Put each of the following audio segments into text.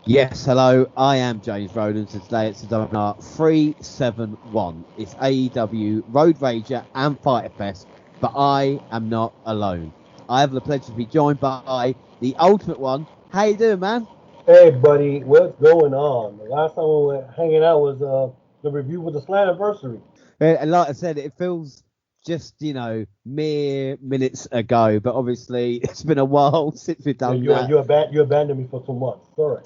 Yes, hello, I am James Rowlands, and today it's the WNR371. It's AEW Road Rager and Fighter Fest, but I am not alone. I have the pleasure to be joined by the Ultimate One. How you doing, man? Hey, buddy, what's going on? The last time we were hanging out was the review with the Slam anniversary. And like I said, it feels just, mere minutes ago, but obviously it's been a while since we've Yeah, done that. you abandoned me for 2 months. Sorry.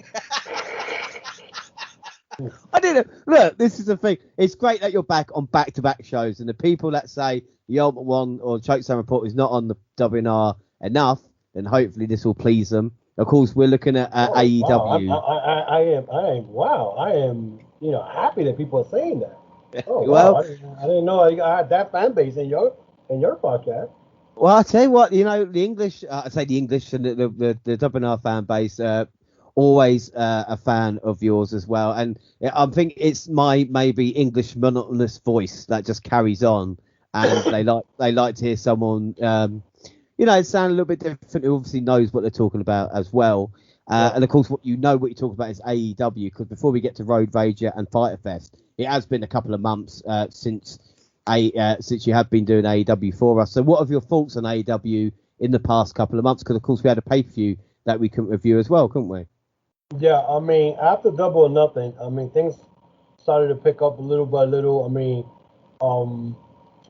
I didn't look. This is the thing. It's great that you're back on back-to-back shows, and the people that say the Ultimate One or Chokeslam Report is not on the WNR enough, then hopefully this will please them. Of course, we're looking at Oh wow, AEW. I am happy that people are saying that. Oh wow, Well, I didn't know I had that fan base in your podcast. I tell you what, the English. I say the English and the WNR fan base. Always a fan of yours as well, and I think it's my maybe English monotonous voice that just carries on, and they like to hear someone sound a little bit different, who obviously knows what they're talking about as well. Yeah. And of course, what what you're talking about is AEW, because before we get to Road Rager and Fighter Fest, it has been a couple of months since you have been doing AEW for us. So what are your thoughts on AEW in the past couple of months? Because of course we had a pay-per-view that we couldn't review as well, couldn't we? Yeah, I mean, after Double or Nothing, I mean, things started to pick up little by little. I mean, um,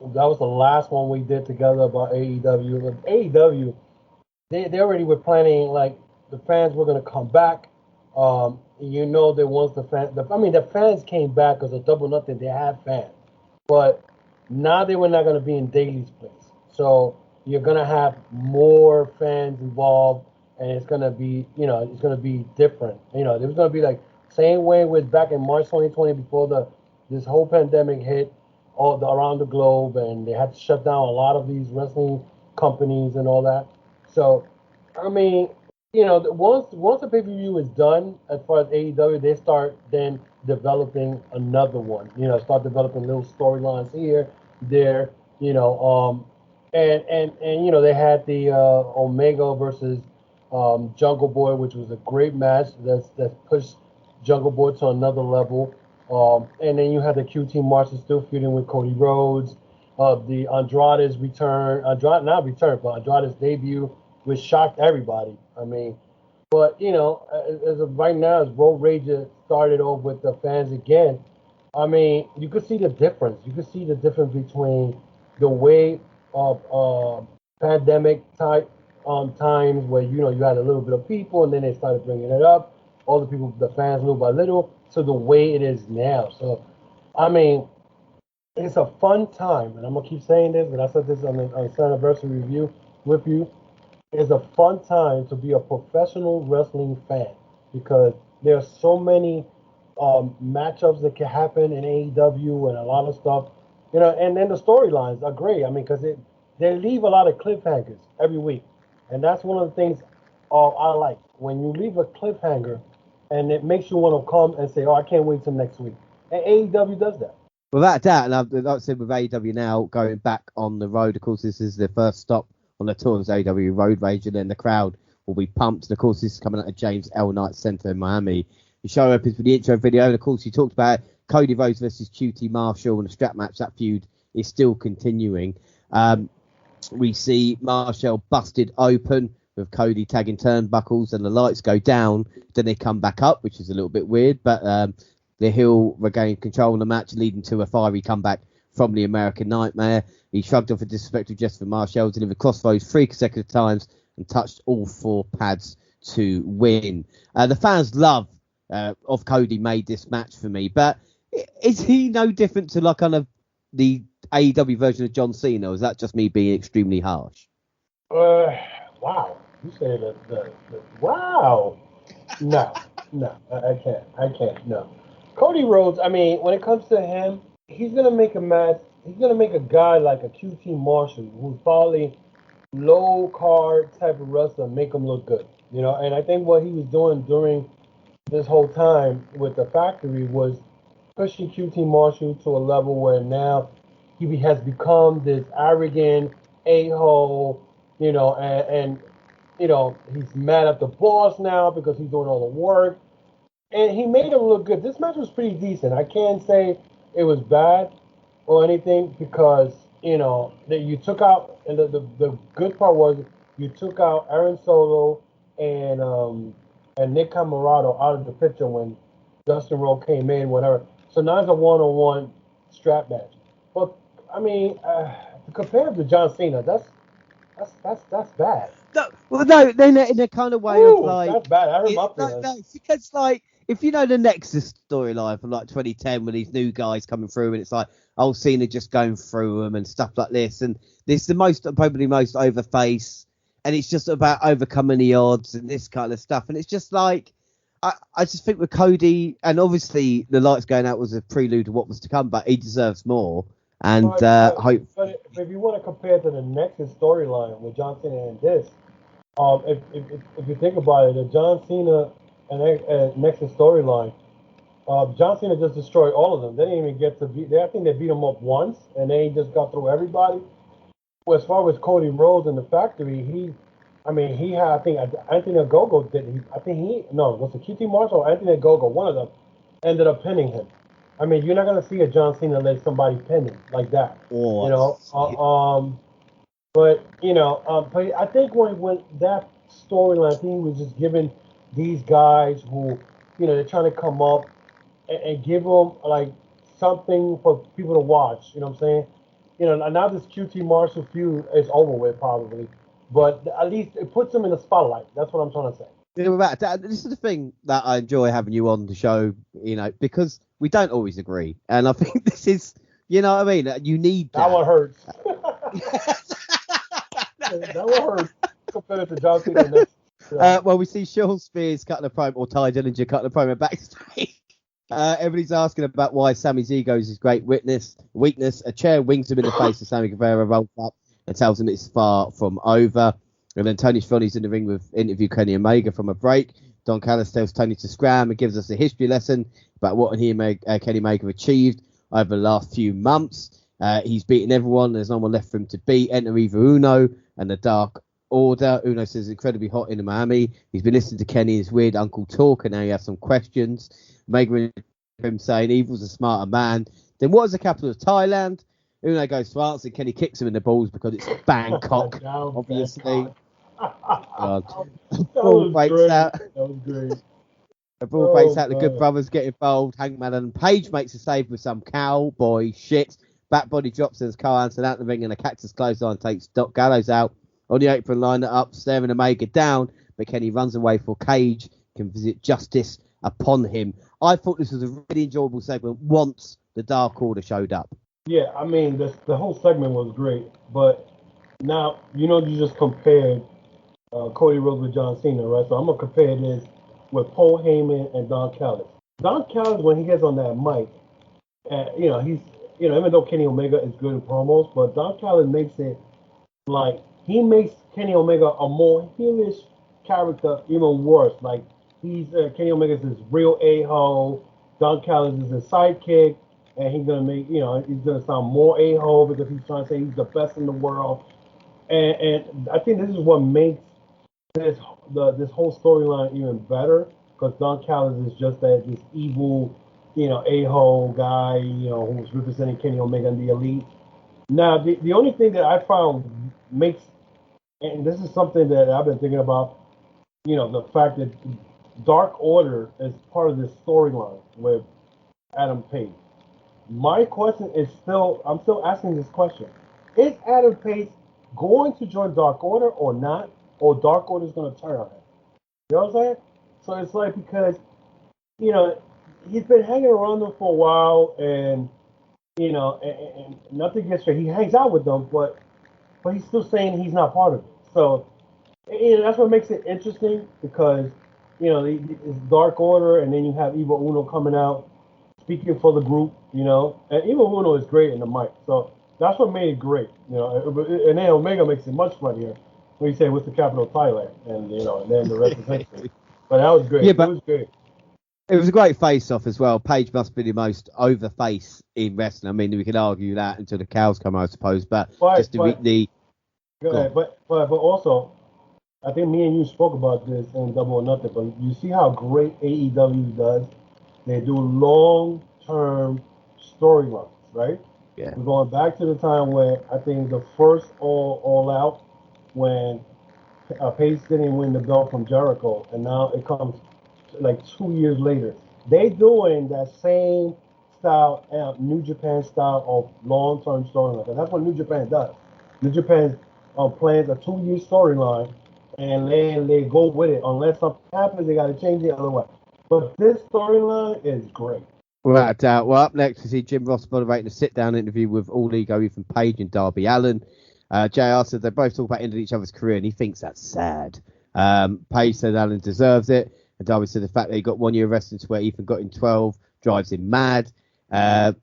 that was the last one we did together about AEW. Like, AEW, they already were planning, like, the fans were going to come back. They once the fans came back because of Double or Nothing. They had fans, but now they were not going to be in Daly's place. So you're going to have more fans involved, and it's going to be, it's going to be different. There's going to be like same way with back in March 2020 before the this whole pandemic hit around the globe, and they had to shut down a lot of these wrestling companies and all that. So, I mean, once the pay per view is done, as far as AEW, they start then developing another one. Start developing little storylines here, there. And they had the Omega versus Jungle Boy, which was a great match. That's pushed Jungle Boy to another level. And then you had the QT Marshall still feuding with Cody Rhodes. The Andrade's return, Andrade not return, but Andrade's debut, which shocked everybody. I mean, but as of right now, as Road Rager started off with the fans again, I mean, you could see the difference. You could see the difference between the way of pandemic type times where you had a little bit of people, and then they started bringing it up. All the people, the fans, little by little, to the way it is now. So, I mean, it's a fun time, and I'm gonna keep saying this, and I said this on the anniversary review with you. It's a fun time to be a professional wrestling fan because there are so many matchups that can happen in AEW and a lot of stuff, and then the storylines are great. I mean, because they leave a lot of cliffhangers every week, and that's one of the things I like when you leave a cliffhanger, and it makes you want to come and say, "Oh, I can't wait till next week." And AEW does that. Without a doubt, and like I said, with AEW now going back on the road, of course, this is the first stop on the tour of AEW Road Rage, and then the crowd will be pumped. And of course, this is coming out of James L. Knight Center in Miami. The show opens with the intro video, and of course, he talked about Cody Rhodes versus QT Marshall and a strap match. That feud is still continuing. We see Marshall busted open with Cody tagging turnbuckles, and the lights go down. Then they come back up, which is a little bit weird, but the heel regained control of the match, leading to a fiery comeback from the American Nightmare. He shrugged off a disrespectful gesture for Marshall, delivered crossroads 3 consecutive times, and touched all 4 pads to win. The fans' love of Cody made this match for me, but is he no different to like kind of the AEW version of John Cena, or is that just me being extremely harsh? Uh, wow. You say wow. No, no, I can't. I can't. No. Cody Rhodes, I mean, when it comes to him, he's gonna make a match. He's gonna make a guy like a QT Marshall, who's probably low card type of wrestler, make him look good. And I think what he was doing during this whole time with the factory was pushing QT Marshall to a level where now he has become this arrogant a-hole, and he's mad at the boss now because he's doing all the work. and he made him look good. This match was pretty decent. I can't say it was bad or anything because that you took out, and the good part was you took out Aaron Solo and Nick Camarado out of the picture when Dustin Rhodes came in, whatever. So now it's a one-on-one strap match. But I mean, to compare to John Cena, that's bad. No, well, no, then in a kind of way of Ooh, like, that's bad. I hurt my no, feelings. because like if you know the Nexus storyline from like 2010 when these new guys coming through and it's like old Cena just going through them and stuff like this, and this is the probably most over face, and it's just about overcoming the odds and this kind of stuff, and it's just like I just think with Cody, and obviously the lights going out was a prelude to what was to come, but he deserves more, and hope. But if you want to compare to the Nexus storyline with John Cena and this, if you think about it, the John Cena and Nexus storyline, John Cena just destroyed all of them. They didn't even get to beat. I think they beat him up once, and then he just got through everybody. Well, as far as Cody Rhodes in the factory, he had, I think Anthony Ogogo did. Was it QT Marshall or Anthony Ogogo? One of them ended up pinning him. I mean, you're not gonna see a John Cena let somebody pin him like that. But I think when that storyline, I think he was just giving these guys who, they're trying to come up and give them like something for people to watch. You know what I'm saying? Now this QT Marshall feud is over with probably, but at least it puts them in the spotlight. That's what I'm trying to say. This is the thing that I enjoy having you on the show, because we don't always agree, and I think this is, what I mean. You need that. That one hurts. That one hurts compared to John Cena. Well, we see Sean Spears cutting a promo, or Ty Dillinger cutting a promo backstage. Everybody's asking about why Sammy's ego is his great weakness. A chair wings him in the face, and Sammy Guevara rolls up and tells him it's far from over. And then Tony Schiavone's in the ring with interview Kenny Omega from a break. Don Callis tells Tony to scram and gives us a history lesson about what Kenny Omega achieved over the last few months. He's beaten everyone. There's no one left for him to beat. Enter either Uno and the Dark Order. Uno says it's incredibly hot in Miami. He's been listening to Kenny and his weird uncle talk, and now he has some questions. Omega him saying Evil's a smarter man. Then what is the capital of Thailand? Uno goes to answer. Kenny kicks him in the balls because it's Bangkok, obviously. The brawl breaks out. That was great. The brawl breaks out. The Good Brothers get involved. Hangman and Page makes a save with some cowboy shit. Back body drops as Cole Anderson out the ring, and a cactus clothesline takes Doc Gallows out. On the apron, line it up, staring Omega down, but Kenny runs away for Cage can visit justice upon him. I thought this was a really enjoyable segment once the Dark Order showed up. Yeah, I mean, the whole segment was great, but now, you just compared Cody Rhodes with John Cena, right? So I'm going to compare this with Paul Heyman and Don Callis. Don Callis, when he gets on that mic, he's, even though Kenny Omega is good in promos, but Don Callis makes it like, he makes Kenny Omega a more heelish character even worse. Like, Kenny Omega's this real a-hole, Don Callis is his sidekick, and he's gonna make, he's gonna sound more a-hole because he's trying to say he's the best in the world. And I think this is what makes this whole storyline even better, because Don Callis is just this evil, a-hole guy, who's representing Kenny Omega and the Elite. Now, the only thing that I found makes, and this is something that I've been thinking about, the fact that Dark Order is part of this storyline with Adam Page. My question is I'm still asking this question. Is Adam Page going to join Dark Order or not? Or Dark Order is going to turn on him? You know what I'm saying? So it's like, because, he's been hanging around them for a while, and, and nothing against her. He hangs out with them, but he's still saying he's not part of it. So, that's what makes it interesting, because, it's Dark Order, and then you have Evil Uno coming out, speaking for the group, and Evil Uno is great in the mic. So that's what made it great, and then Omega makes it much funnier when you say what's the capital of Thailand, and and then the rest is history. But that was great. Yeah, but it was great. It was a great face-off as well. Page must be the most over face in wrestling. I mean, we could argue that until the cows come, I suppose. But also, I think me and you spoke about this in Double or Nothing, but you see how great AEW does? They do long-term storylines, right? Yeah. We're going back to the time where I think the first All Out, when Pace didn't win the belt from Jericho, and now it comes like 2 years later. They doing that same style, New Japan style of long-term storyline. That's what New Japan does. New Japan plans a 2 year storyline, and then they go with it. Unless something happens, they got to change it otherwise. But this storyline is great. Without a doubt. Well, up next, we see Jim Ross moderating a sit-down interview with All Ego, Ethan Page and Darby Allin. JR said they both talk about ending each other's career, and he thinks that's sad. Page said Allin deserves it, and Darby said the fact that he got 1 year arrested where Ethan got in 12 drives him mad.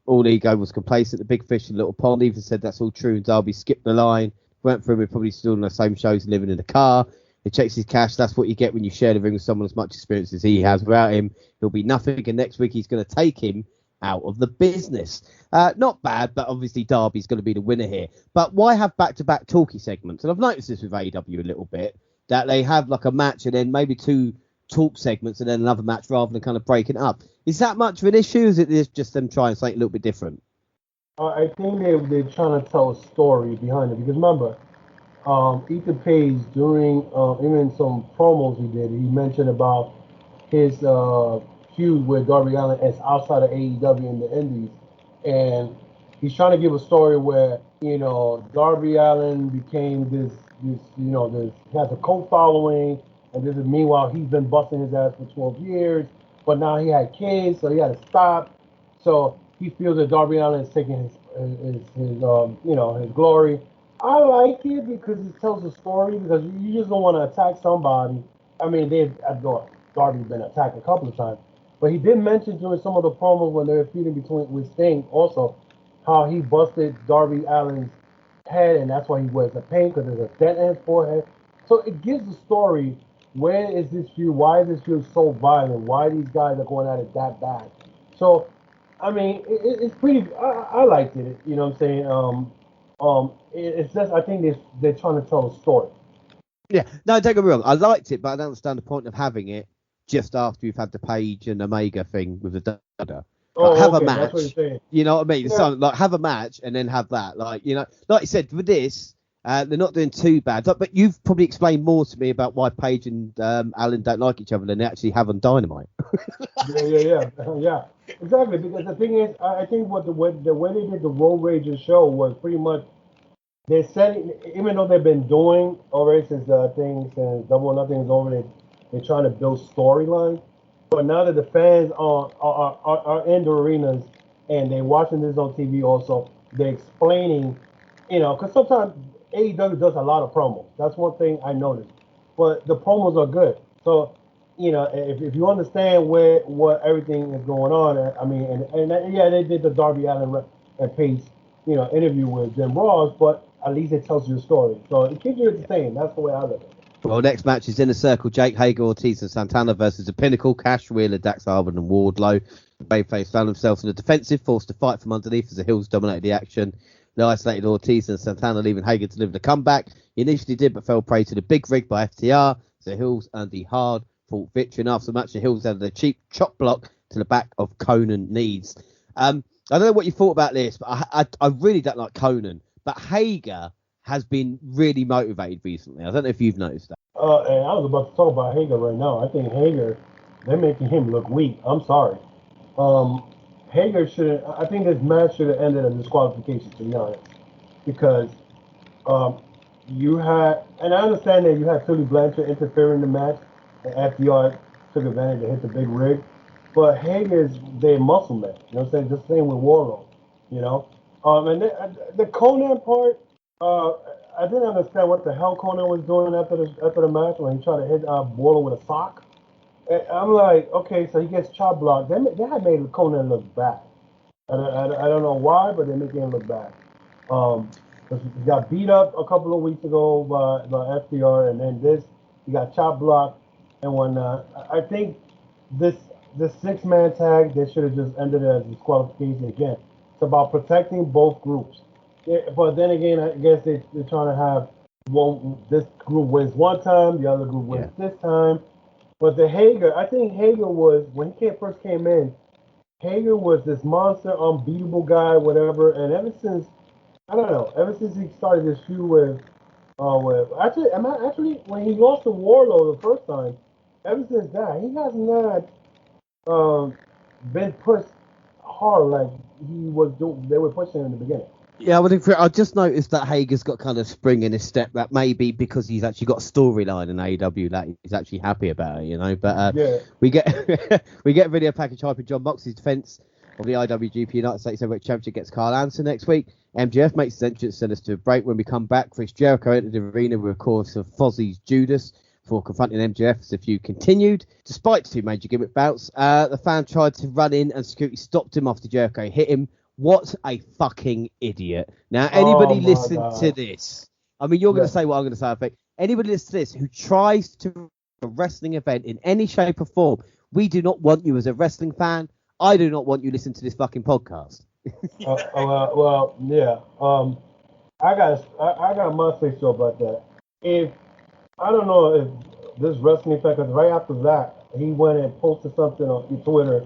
All Ego was complacent, the big fish in Little Pond. Ethan said that's all true, and Darby skipped the line. Went through him, we're probably still on the same shows and living in the car. He checks his cash. That's what you get when you share the ring with someone as much experience as he has. Without him, he'll be nothing. And next week, he's going to take him out of the business. Not bad, but obviously Darby's going to be the winner here. But why have back-to-back talkie segments? And I've noticed this with AEW a little bit, that they have like a match and then maybe two talk segments and then another match rather than kind of breaking it up. Is that much of an issue? Or is it just them trying something a little bit different? I think they're trying to tell a story behind it because remember, Ethan Page during even some promos he did, he mentioned about his feud with Darby Allin as outside of AEW in the Indies, and he's trying to give a story where Darby Allin became this this he has a cult following, and this is meanwhile he's been busting his ass for 12 years, but now he had kids, so he had to stop. So he feels that Darby Allin is taking his glory. I like it because it tells a story. Because you just don't want to attack somebody. I mean, Darby's been attacked a couple of times, but he did mention during some of the promos when they were feuding between with Sting also how he busted Darby Allin's head, and that's why he wears a paint because there's a dent in his forehead. So it gives the story. Where is this feud? Why is this feud so violent? Why these guys are going at it that bad? So, I mean, it's pretty. I liked it. You know what I'm saying? It's just I think they're trying to tell a story. Yeah, no, don't get me wrong. I liked it, but I don't understand the point of having it just after you've had the Page and Omega thing with the Dada. Like, have Okay, a match. that's what you're saying. You know what I mean? Yeah. So, like, have a match and then have that. Like, like you said, with this, they're not doing too bad. But you've probably explained more to me about why Page and Alan don't like each other than they actually have on Dynamite. Yeah. Exactly. Because the thing is, I think the way they did the Road Rager show was pretty much they're setting, even though they've been doing already since since Double or Nothing is over, they're trying to build storylines. But now that the fans are in the arenas and they're watching this on TV also, they're explaining, because sometimes AEW does a lot of promos. That's one thing I noticed. But the promos are good. So, if you understand what everything is going on, I mean, and yeah, they did the Darby Allin and Pace, interview with Jim Ross, but at least it tells you a story. So it keeps you entertained. That's the way I look at it. Well, next match is Inner Circle, Jake Hager, Ortiz and Santana versus The Pinnacle, Cash, Wheeler, Dax Harwood and Wardlow. Babyface found themselves in the defensive, forced to fight from underneath as the Hills dominated the action. They isolated Ortiz and Santana, leaving Hager to deliver the comeback. He initially did, but fell prey to the big rig by FTR. So the Hills earned the hard-fought victory. And after the match, the Hills added a cheap chop block to the back of Conan Needs. I don't know what you thought about this, but I really don't like Conan. But Hager has been really motivated recently. I don't know if you've noticed that. And I was about to talk about Hager right now. I think Hager, they're making him look weak. I'm sorry. Hager should. I think this match should have ended in disqualification, to be honest, because you had, and I understand that you had Tully Blanchard interfere in the match, and FDR took advantage to hit the big rig, but Hager's their muscle man. You know what I'm saying? Just same with Warlow. And the Conan part, I didn't understand what the hell Conan was doing after the match when he tried to hit Warlow with a sock. And I'm like, okay, so he gets chop blocked. They had made Conan look bad. I don't know why, but they're making him look bad. He got beat up a couple of weeks ago by FDR, and then he got chop blocked and whatnot. I think this 6-man tag, they should have just ended it as disqualification again. It's about protecting both groups. Yeah, but then again, I guess they're trying to have this group wins one time, the other group wins this time. But the Hager, I think Hager was, when he first came in, Hager was this monster, unbeatable guy, whatever. And ever since, I don't know, ever since he started this feud actually, when he lost to Warlow the first time, ever since that, he has not been pushed hard like they were pushing him in the beginning. Yeah, I just noticed that Hager's got kind of spring in his step. That may be because he's actually got a storyline in AEW that he's actually happy about, But we get we get video package hyping John Moxley's defense of the IWGP United States Heavyweight Championship against Carl Anderson next week. MJF makes his entrance, send us to a break. When we come back, Chris Jericho entered the arena with a chorus of Fozzie's Judas for confronting MJF as the feud continued. Despite two major gimmick bouts, the fan tried to run in and security stopped him after Jericho hit him. What a fucking idiot. Now, anybody listen to this. I mean, you're going to say what I'm going to say, I think. Anybody listen to this who tries to a wrestling event in any shape or form, we do not want you as a wrestling fan. I do not want you listening to this fucking podcast. Well, yeah. I got my say so about that. I don't know if this wrestling fan, because right after that, he went and posted something on Twitter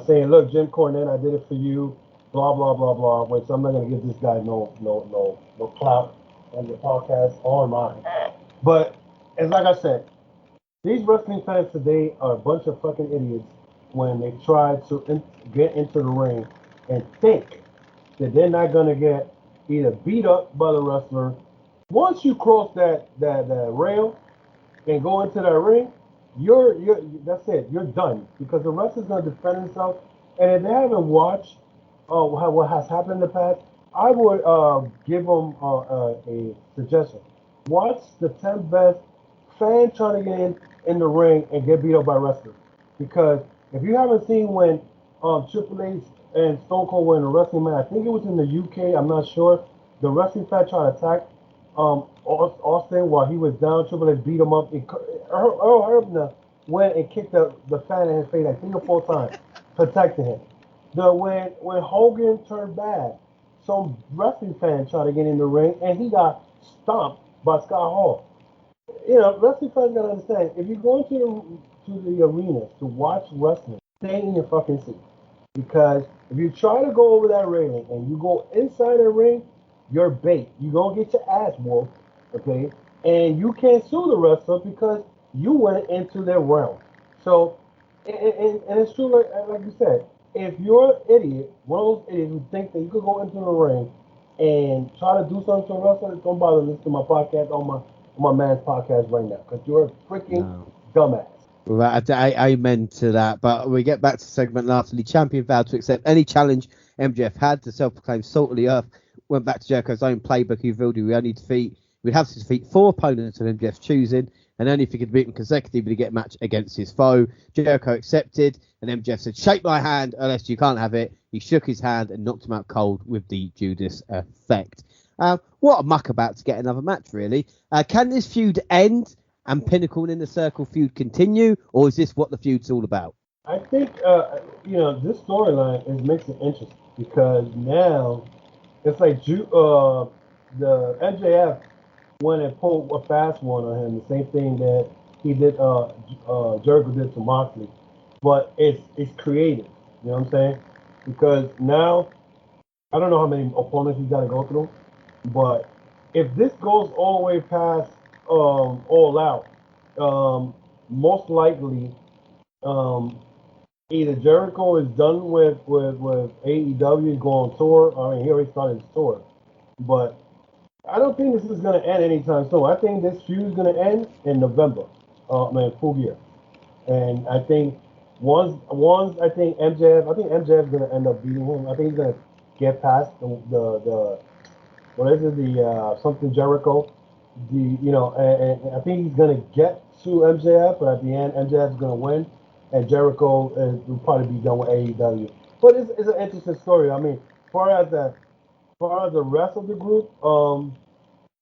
saying, "Look, Jim Cornette, I did it for you." Blah blah blah blah. Which I'm not gonna give this guy no clout on the podcast or mine. But it's like I said, these wrestling fans today are a bunch of fucking idiots when they try to get into the ring and think that they're not gonna get either beat up by the wrestler. Once you cross that rail and go into that ring, you're that's it. You're done because the wrestler's gonna defend himself. And if they haven't watched what has happened in the past, I would give them a suggestion. Watch the 10 best fan trying to get in the ring and get beat up by wrestlers. Because if you haven't seen when Triple H and Stone Cold were in a wrestling match, I think it was in the UK, I'm not sure, the wrestling fan tried to attack Austin while he was down. Triple H beat him up. Earl Hebner went and kicked the fan in his face like 3 or 4 times, protecting him. When Hogan turned bad, some wrestling fan tried to get in the ring and he got stomped by Scott Hall. Wrestling fans gotta understand, if you're going to the arena to watch wrestling, stay in your fucking seat. Because if you try to go over that railing and you go inside the ring, you're bait. You're gonna get your ass whooped, okay? And you can't sue the wrestler because you went into their realm. So, and it's true, like you said, if you're an idiot, one of those idiots who think that you could go into the ring and try to do something to a wrestler, don't bother listening to my podcast on my man's podcast right now because you're a freaking dumbass. Well, amen to that. But we get back to segment lastly. Champion vowed to accept any challenge MJF had. The self-proclaimed salt of the earth went back to Jericho's own playbook. He revealed we'd have to defeat 4 opponents of MJF's choosing, and only if he could beat them consecutively to get a match against his foe. Jericho accepted, and MJF said, "Shake my hand, unless you can't have it." He shook his hand and knocked him out cold with the Judas effect. What a muck about to get another match, really. Can this feud end and Pinnacle in the Circle feud continue, or is this what the feud's all about? I think, this storyline makes it interesting because now it's like the MJF went and pulled a fast one on him, the same thing that he did, Jericho did to Moxley. But it's creative, you know what I'm saying? Because now, I don't know how many opponents he's got to go through, but if this goes all the way past All Out, most likely, either Jericho is done with AEW, go on tour. I mean, he already started his tour, but I don't think this is going to end anytime soon. I think this feud is going to end in November, full year, and I think once I think MJF is going to end up beating him. I think he's going to get past the what is it, the something Jericho, and I think he's going to get to MJF, but at the end MJF is going to win. And Jericho will probably be done with AEW. But it's an interesting story. I mean, as far as the rest of the group,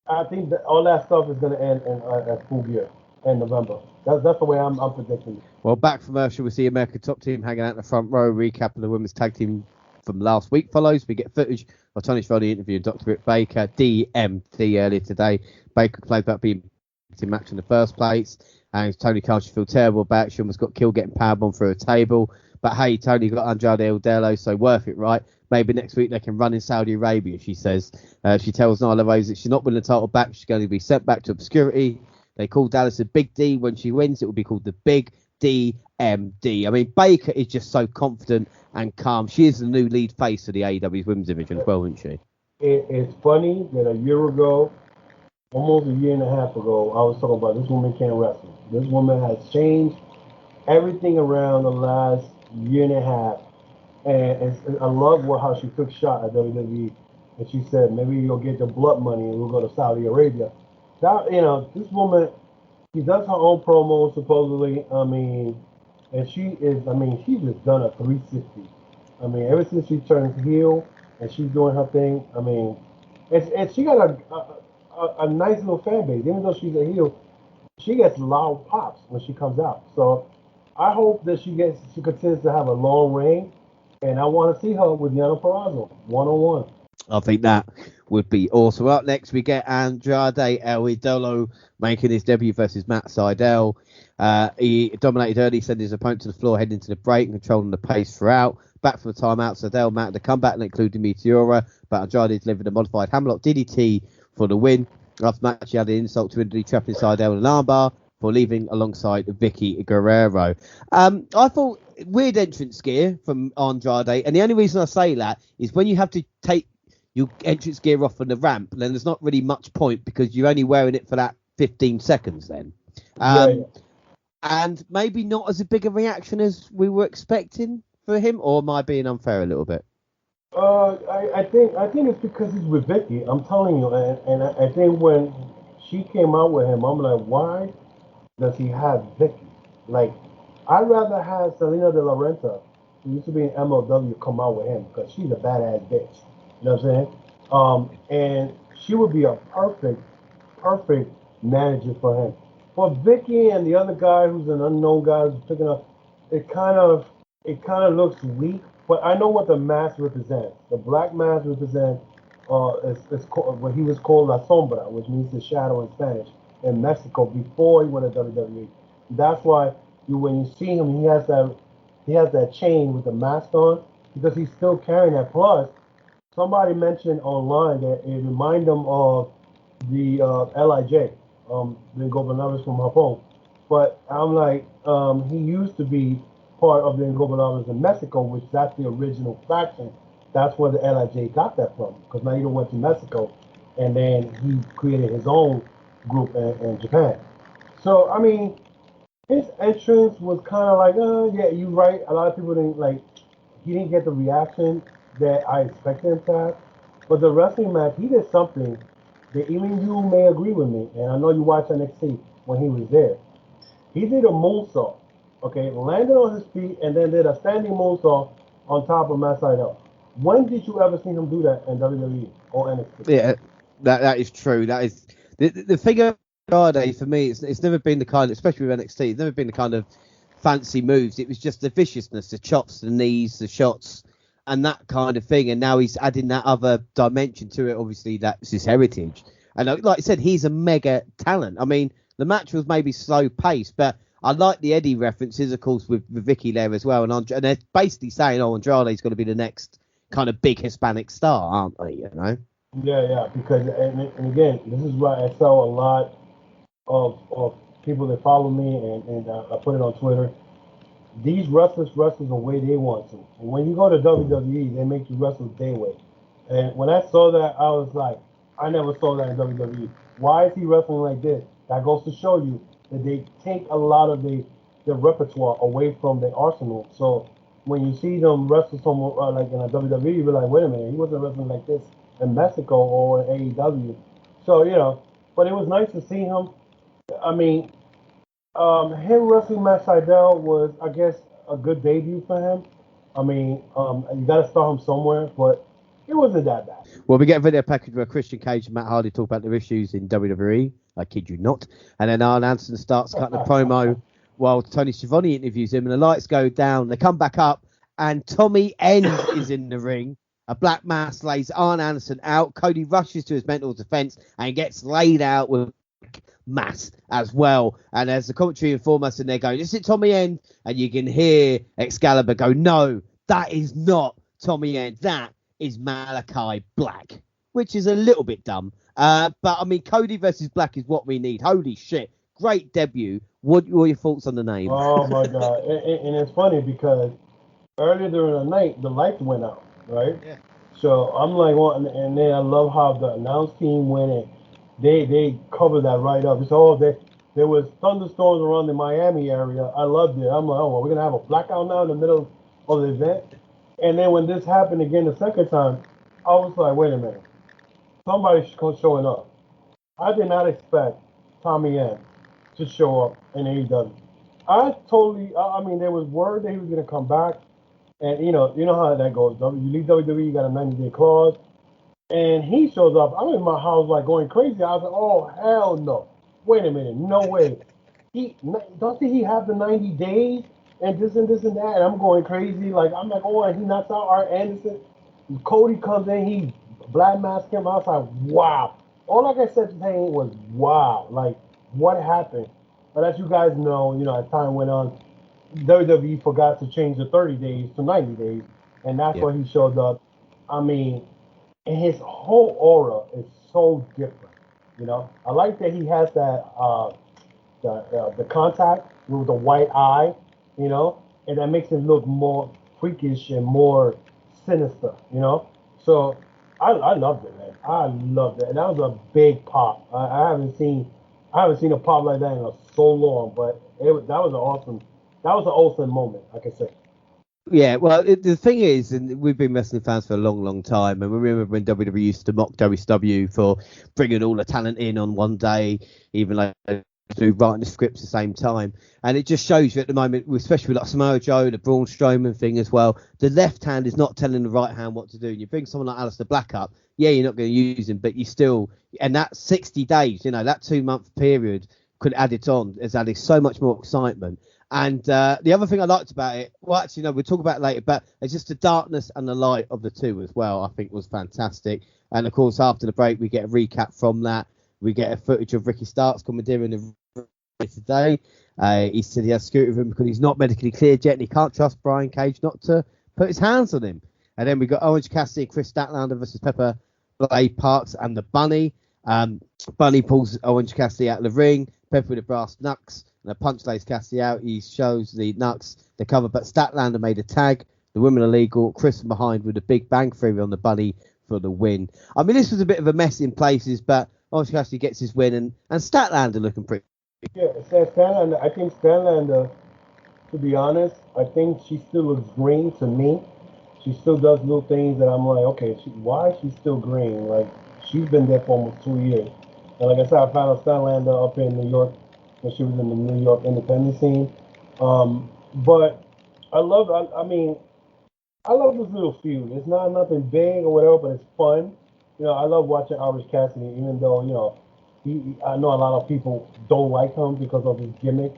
I think that all that stuff is going to end at full gear in November. That's the way I'm predicting it. Well, back from commercial, we see American Top Team hanging out in the front row, recap of the women's tag team from last week follows. We get footage of Tony Schiavone interviewing Dr. Britt Baker, DMT, earlier today. Baker complained about being match in the first place, and Tony Khan should feel terrible about it. She almost got killed getting powerbombed through a table. But hey, Tony got Andrade El Idolo, so worth it, right? Maybe next week they can run in Saudi Arabia, she says. She tells Nyla Rose that she's not winning the title back. She's going to be sent back to obscurity. They call Dallas a Big D. When she wins, it will be called the Big DMD. I mean, Baker is just so confident and calm. She is the new lead face of the AEW's women's division as well, isn't she? It's funny that a year ago, almost a year and a half ago, I was talking about this woman can't wrestle. This woman has changed everything around the last year and a half. And I love how she took shot at WWE. And she said, maybe you'll get the blood money and we'll go to Saudi Arabia. That, this woman, she does her own promos, supposedly. I mean, and she's just done a 360. I mean, ever since she turned heel and she's doing her thing, I mean, and she got a nice little fan base. Even though she's a heel, she gets loud pops when she comes out. So I hope that she continues to have a long reign, and I want to see her with Deonna Purrazzo one-on-one. I think that would be awesome. Up next, we get Andrade El Idolo making his debut versus Matt Sydal. He dominated early, sending his opponent to the floor, heading to the break, and controlling the pace throughout. Back from the timeout, Sydal mounted a comeback, including Meteora, but Andrade delivered a modified hammerlock DDT for the win. After the match, he had an insult to injury, trapping Sydal in an armbar for leaving alongside Vicky Guerrero. I thought weird entrance gear from Andrade, and the only reason I say that is when you have to take your entrance gear off on the ramp, then there's not really much point because you're only wearing it for that 15 seconds then. And maybe not as a big a reaction as we were expecting for him, or am I being unfair a little bit? I think it's because he's with Vicky. I'm telling you, and I think when she came out with him, I'm like, why does he have Vicky? Like, I'd rather have Selena De La Renta, who used to be in MLW, come out with him because she's a badass bitch. You know what I'm saying? And she would be a perfect manager for him. For Vicky and the other guy who's an unknown guy who's picking up, it kind of looks weak. But I know what the mask represents. The black mask represents what he was called La Sombra, which means the shadow in Spanish, in Mexico before he went to WWE. That's why when you see him, he has that chain with the mask on because he's still carrying that. Plus, somebody mentioned online that it reminded him of the LIJ, the Ingobernables from Japón. But I'm like, he used to be part of the Ingobernables in Mexico, which that's the original faction. That's where the LIJ got that from, because Naito went to Mexico, and then he created his own group in Japan. So, I mean, his entrance was kind of like, yeah, you're right. A lot of people he didn't get the reaction that I expected him to have. But the wrestling match, he did something that even you may agree with me, and I know you watched NXT when he was there. He did a moonsault, okay, landed on his feet, and then did a standing moonsault on top of Matt Sydal. When did you ever see him do that in WWE or NXT? Yeah, that is true. That is the thing about Andrade for me. It's never been the kind, especially with NXT, it's never been the kind of fancy moves. It was just the viciousness, the chops, the knees, the shots, and that kind of thing. And now he's adding that other dimension to it. Obviously, that's his heritage. And like I said, he's a mega talent. I mean, the match was maybe slow paced, but I like the Eddie references, of course, with Vicky there as well. And they're basically saying, Andrade's going to be the next kind of big Hispanic star, aren't they? You know? Yeah, because and again, this is why I saw a lot of people that follow me, and I put it on Twitter. These wrestlers the way they want to. And when you go to WWE, they make you wrestle their way. And when I saw that, I was like, I never saw that in WWE. Why is he wrestling like this? That goes to show you that they take a lot of the repertoire away from the arsenal. So when you see them wrestle somewhere like in a WWE, you're like, wait a minute, he wasn't wrestling like this in Mexico or in AEW. So, but it was nice to see him. I mean, him wrestling Matt Sydal was, I guess, a good debut for him. I mean, you got to start him somewhere, but it wasn't that bad. Well, we get a video package where Christian Cage and Matt Hardy talk about their issues in WWE. I kid you not. And then Arn Anderson starts cutting a promo while Tony Schiavone interviews him, and the lights go down. They come back up, and Tommy End is in the ring. A black mass lays Arn Anderson out. Cody rushes to his mental defense and gets laid out with mass as well. And as the commentary inform us, and they're going, "Is it Tommy End?" And you can hear Excalibur go, "No, that is not Tommy End. That is Malachi Black," which is a little bit dumb. But I mean, Cody versus Black is what we need. Holy shit. Great debut. What are your thoughts on the name? Oh my God. And it's funny because earlier during the night, the lights went out, right? Yeah. So I'm like, well, and then I love how the announce team went in. They covered that right up. It's all there was thunderstorms around the Miami area. I loved it. I'm like, oh, well, we're gonna have a blackout now in the middle of the event. And then when this happened again the second time, I was like, wait a minute, somebody's showing up. I did not expect Tommy End to show up in AEW. I mean, there was word that he was gonna come back, and you know how that goes. You leave WWE, you got a 90-day clause. And he shows up. I'm in my house like going crazy. I was like, oh, hell no. Wait a minute. No way. Doesn't he have the 90 days and this and this and that? And I'm going crazy. Like, I'm like, oh, and he knocks out Art Anderson. Cody comes in. He black mask him. I was like, wow. All I said to him was, wow. Like, what happened? But as you guys know, as time went on, WWE forgot to change the 30 days to 90 days. And that's why he showed up. I mean, and his whole aura is so different, I like that he has that the contact with the white eye, and that makes him look more freakish and more sinister, So I loved it, man. I loved it, and that was a big pop. I haven't seen a pop like that in so long, but that was an awesome moment, I can say. Yeah, well, the thing is, and we've been wrestling fans for a long, long time, and we remember when WWE used to mock WCW for bringing all the talent in on one day, even like do writing the scripts at the same time. And it just shows you at the moment, especially with like Samoa Joe, the Braun Strowman thing as well, the left hand is not telling the right hand what to do. And you bring someone like Aleister Black up, yeah, you're not going to use him, but you still, and that 60 days, that 2-month period could add it on, has added so much more excitement. And the other thing I liked about it, well, actually, no, we'll talk about it later, but it's just the darkness and the light of the two as well, I think was fantastic. And, of course, after the break, we get a recap from that. We get a footage of Ricky Starks commandeering the ring today. He said he has scooter with him because he's not medically cleared yet and he can't trust Brian Cage not to put his hands on him. And then we got Orange Cassidy and Chris Statlander versus Pepper Blade Parks and the Bunny. Bunny pulls Orange Cassidy out of the ring. Pepper with the brass knucks. And a punch lays Cassidy out. He shows the knucks, the cover, but Statlander made a tag. The women are legal. Chris from behind with a big bang theory on the Bunny for the win. I mean, this was a bit of a mess in places, but Orange Cassidy gets his win, and Statlander looking pretty. Yeah, Statlander. I think Statlander, to be honest, I think she still looks green to me. She still does little things that I'm like, okay, why is she still green? Like, she's been there for almost 2 years. And like I said, I found Statlander up in New York when she was in the New York independent scene. But I love this little feud. It's not nothing big or whatever, but it's fun. I love watching Orange Cassidy, even though, I know a lot of people don't like him because of his gimmick.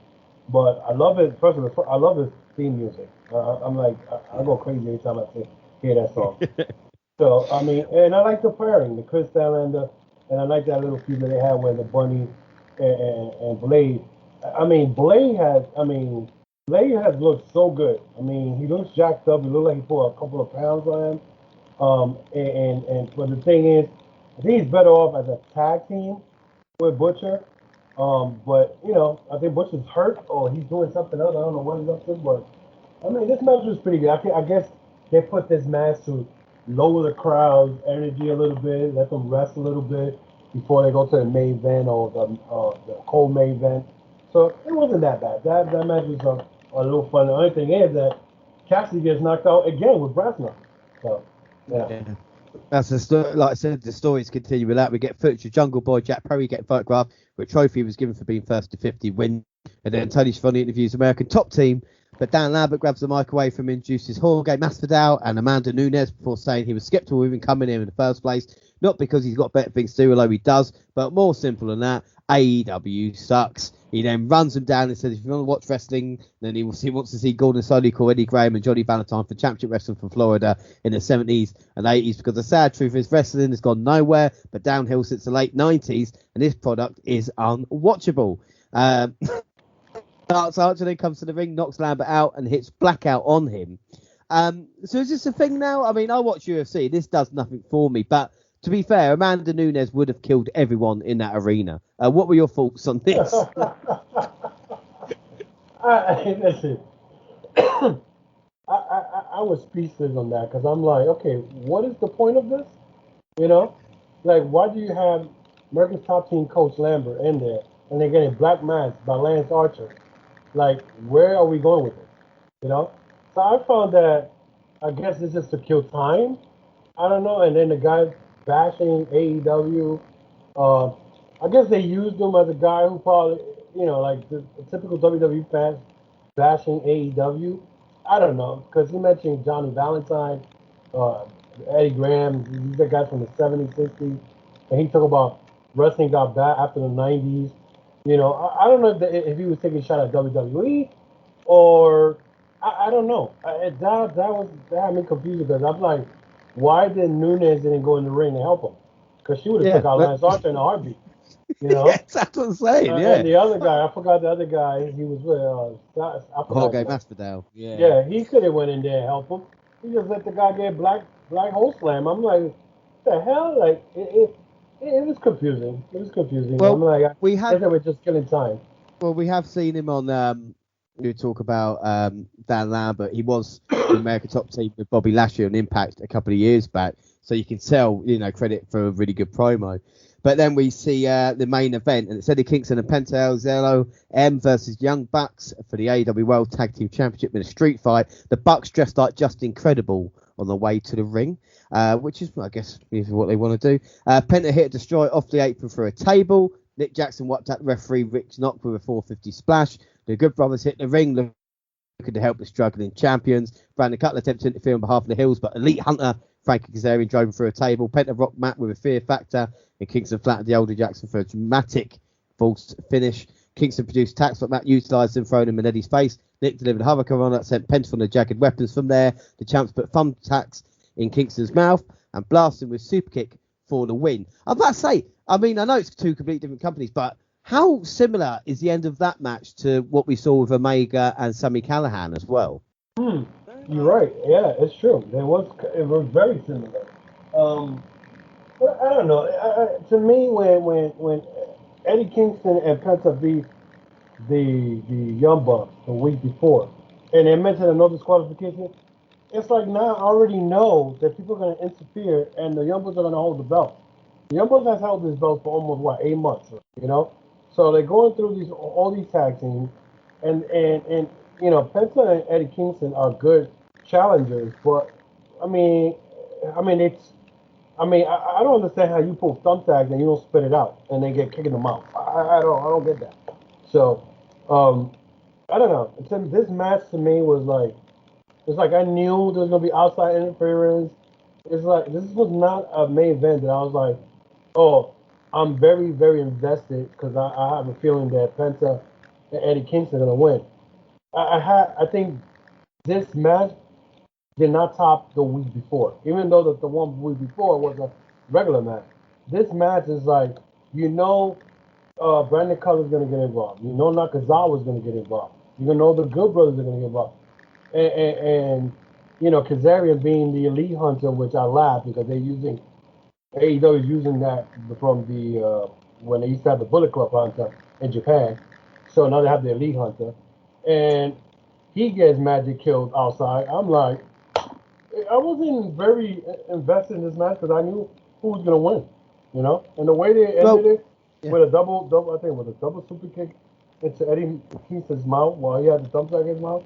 But I love it. First of all, I love his theme music. I'm like, I go crazy every time I hear that song. So, I mean, and I like the pairing, the Chris Statlander, and I like that little feud that they had with the Bunny and Blade. I mean, Blade has looked so good. I mean, he looks jacked up. He looks like he put a couple of pounds on him. But the thing is, I think he's better off as a tag team with Butcher. But I think Butcher's hurt or he's doing something else. I don't know what he's up to, but I mean, this match was pretty good. I guess they put this match to lower the crowd's energy a little bit, let them rest a little bit before they go to the main event or the co-main event. So it wasn't that bad. That match was a little fun. The only thing is that Cassidy gets knocked out again with brass knuckles. So yeah. That's the story. Like I said, the stories continue with that. We get footage of Jungle Boy, Jack Perry get photographed, with trophy was given for being first to 50 win. And then Tony Schiavone interviews American top team, but Dan Lambert grabs the mic away from him, introduces Jorge Masvidal and Amanda Nunes before saying he was skeptical of him coming in the first place, not because he's got better things to do, although he does, but more simple than that. AEW sucks. He then runs them down and says, if you want to watch wrestling, then he wants to see Gordon Solie call Eddie Graham and Johnny Valentine for championship wrestling from Florida in the 70s and 80s, because the sad truth is wrestling has gone nowhere but downhill since the late 90s, and this product is unwatchable. Archer then comes to the ring, knocks Lambert out and hits Blackout on him. So is this a thing now? I mean, I watch UFC. This does nothing for me, but to be fair, Amanda Nunes would have killed everyone in that arena. What were your thoughts on this? Listen, I was speechless on that because I'm like, okay, what is the point of this? You know, like, why do you have America's top team coach Lambert in there and they're getting black masked by Lance Archer? Like, where are we going with it? You know? So I found that, I guess it's just to kill time. I don't know. And then the guy bashing AEW. I guess they used him as a guy who probably, you know, like the typical WWE fans bashing AEW. I don't know, because he mentioned Johnny Valentine, Eddie Graham. These are guys from the 70s, 60s. And he talked about wrestling got bad after the 90s. You know, I don't know if he was taking a shot at WWE or I don't know. That had me confused because I'm like, why didn't Nunes didn't go in the ring and help him? Because she would have took out Lance Archer in a heartbeat. You know? Yes, that's what I'm saying, yeah. And the other guy, I forgot the other guy. He was with Jorge Masvidal. Yeah. Yeah, he could have went in there and helped him. He just let the guy get black hole slam. I'm like, what the hell? Like, it was confusing. It was confusing. Well, I'm like, we we're just killing time. Well, we have seen him on. You talk about Dan Lambert. He was the American top team with Bobby Lashley on Impact a couple of years back, so you can tell, you know, credit for a really good promo. But then we see the main event, and it's Eddie Kingston and Penta El Zero M versus Young Bucks for the AEW World Tag Team Championship in a street fight. The Bucks dressed like Just Incredible on the way to the ring, which is, I guess, is what they want to do. Penta hit a destroy off the apron for a table. Nick Jackson wiped out the referee Rick Knock with a 450 splash. The Good Brothers hit the ring looking to help the struggling champions. Brandon Cutler attempted to interfere on behalf of the Hills, but Elite Hunter Frankie Kazarian drove him through a table. Penta rocked Matt with a fear factor, and Kingston flattened the older Jackson for a dramatic false finish. Kingston produced tacks, but Matt utilised them, throwing him in Eddie's face. Nick delivered a hover on that, sent Penta on the jagged weapons. From there, the champs put thumbtacks in Kingston's mouth and blasted him with super kick for the win. I'm about to say, I mean, I know it's two completely different companies, but how similar is the end of that match to what we saw with Omega and Sami Callihan as well? You're right. Yeah, it's true. It was very similar. But I don't know. To me, when Eddie Kingston and Penta beat the Young Bucks the week before, and they mentioned a no disqualification, it's like now I already know that people are going to interfere and the Young Bucks are going to hold the belt. The Young Bucks has held this belt for almost 8 months, you know. So they're going through all these tag teams, and you know, Penta and Eddie Kingston are good challengers, but I don't understand how you pull thumbtacks and you don't spit it out and they get kicked in the mouth. I don't get that. So I don't know. This match to me was like, it's like I knew there was gonna be outside interference. It's like this was not a main event that I was like, oh, I'm very, very invested because I have a feeling that Penta and Eddie Kingston are gonna win. I think this match did not top the week before, even though the one week before was a regular match. This match is like, you know, Brandon Cutler's gonna get involved. You know, Nakazawa's gonna get involved. You know, the Good Brothers are gonna get involved, and you know, Kazarian being the Elite Hunter, which I laugh because they're using AEW is using that from the when they used to have the Bullet Club Hunter in Japan. So now they have the Elite Hunter, and he gets magic killed outside. I'm like, I wasn't very invested in this match because I knew who was gonna win, you know. And the way they ended it with a double, I think with a double super kick into Eddie Kingston's mouth while he had the thumbtack in his mouth,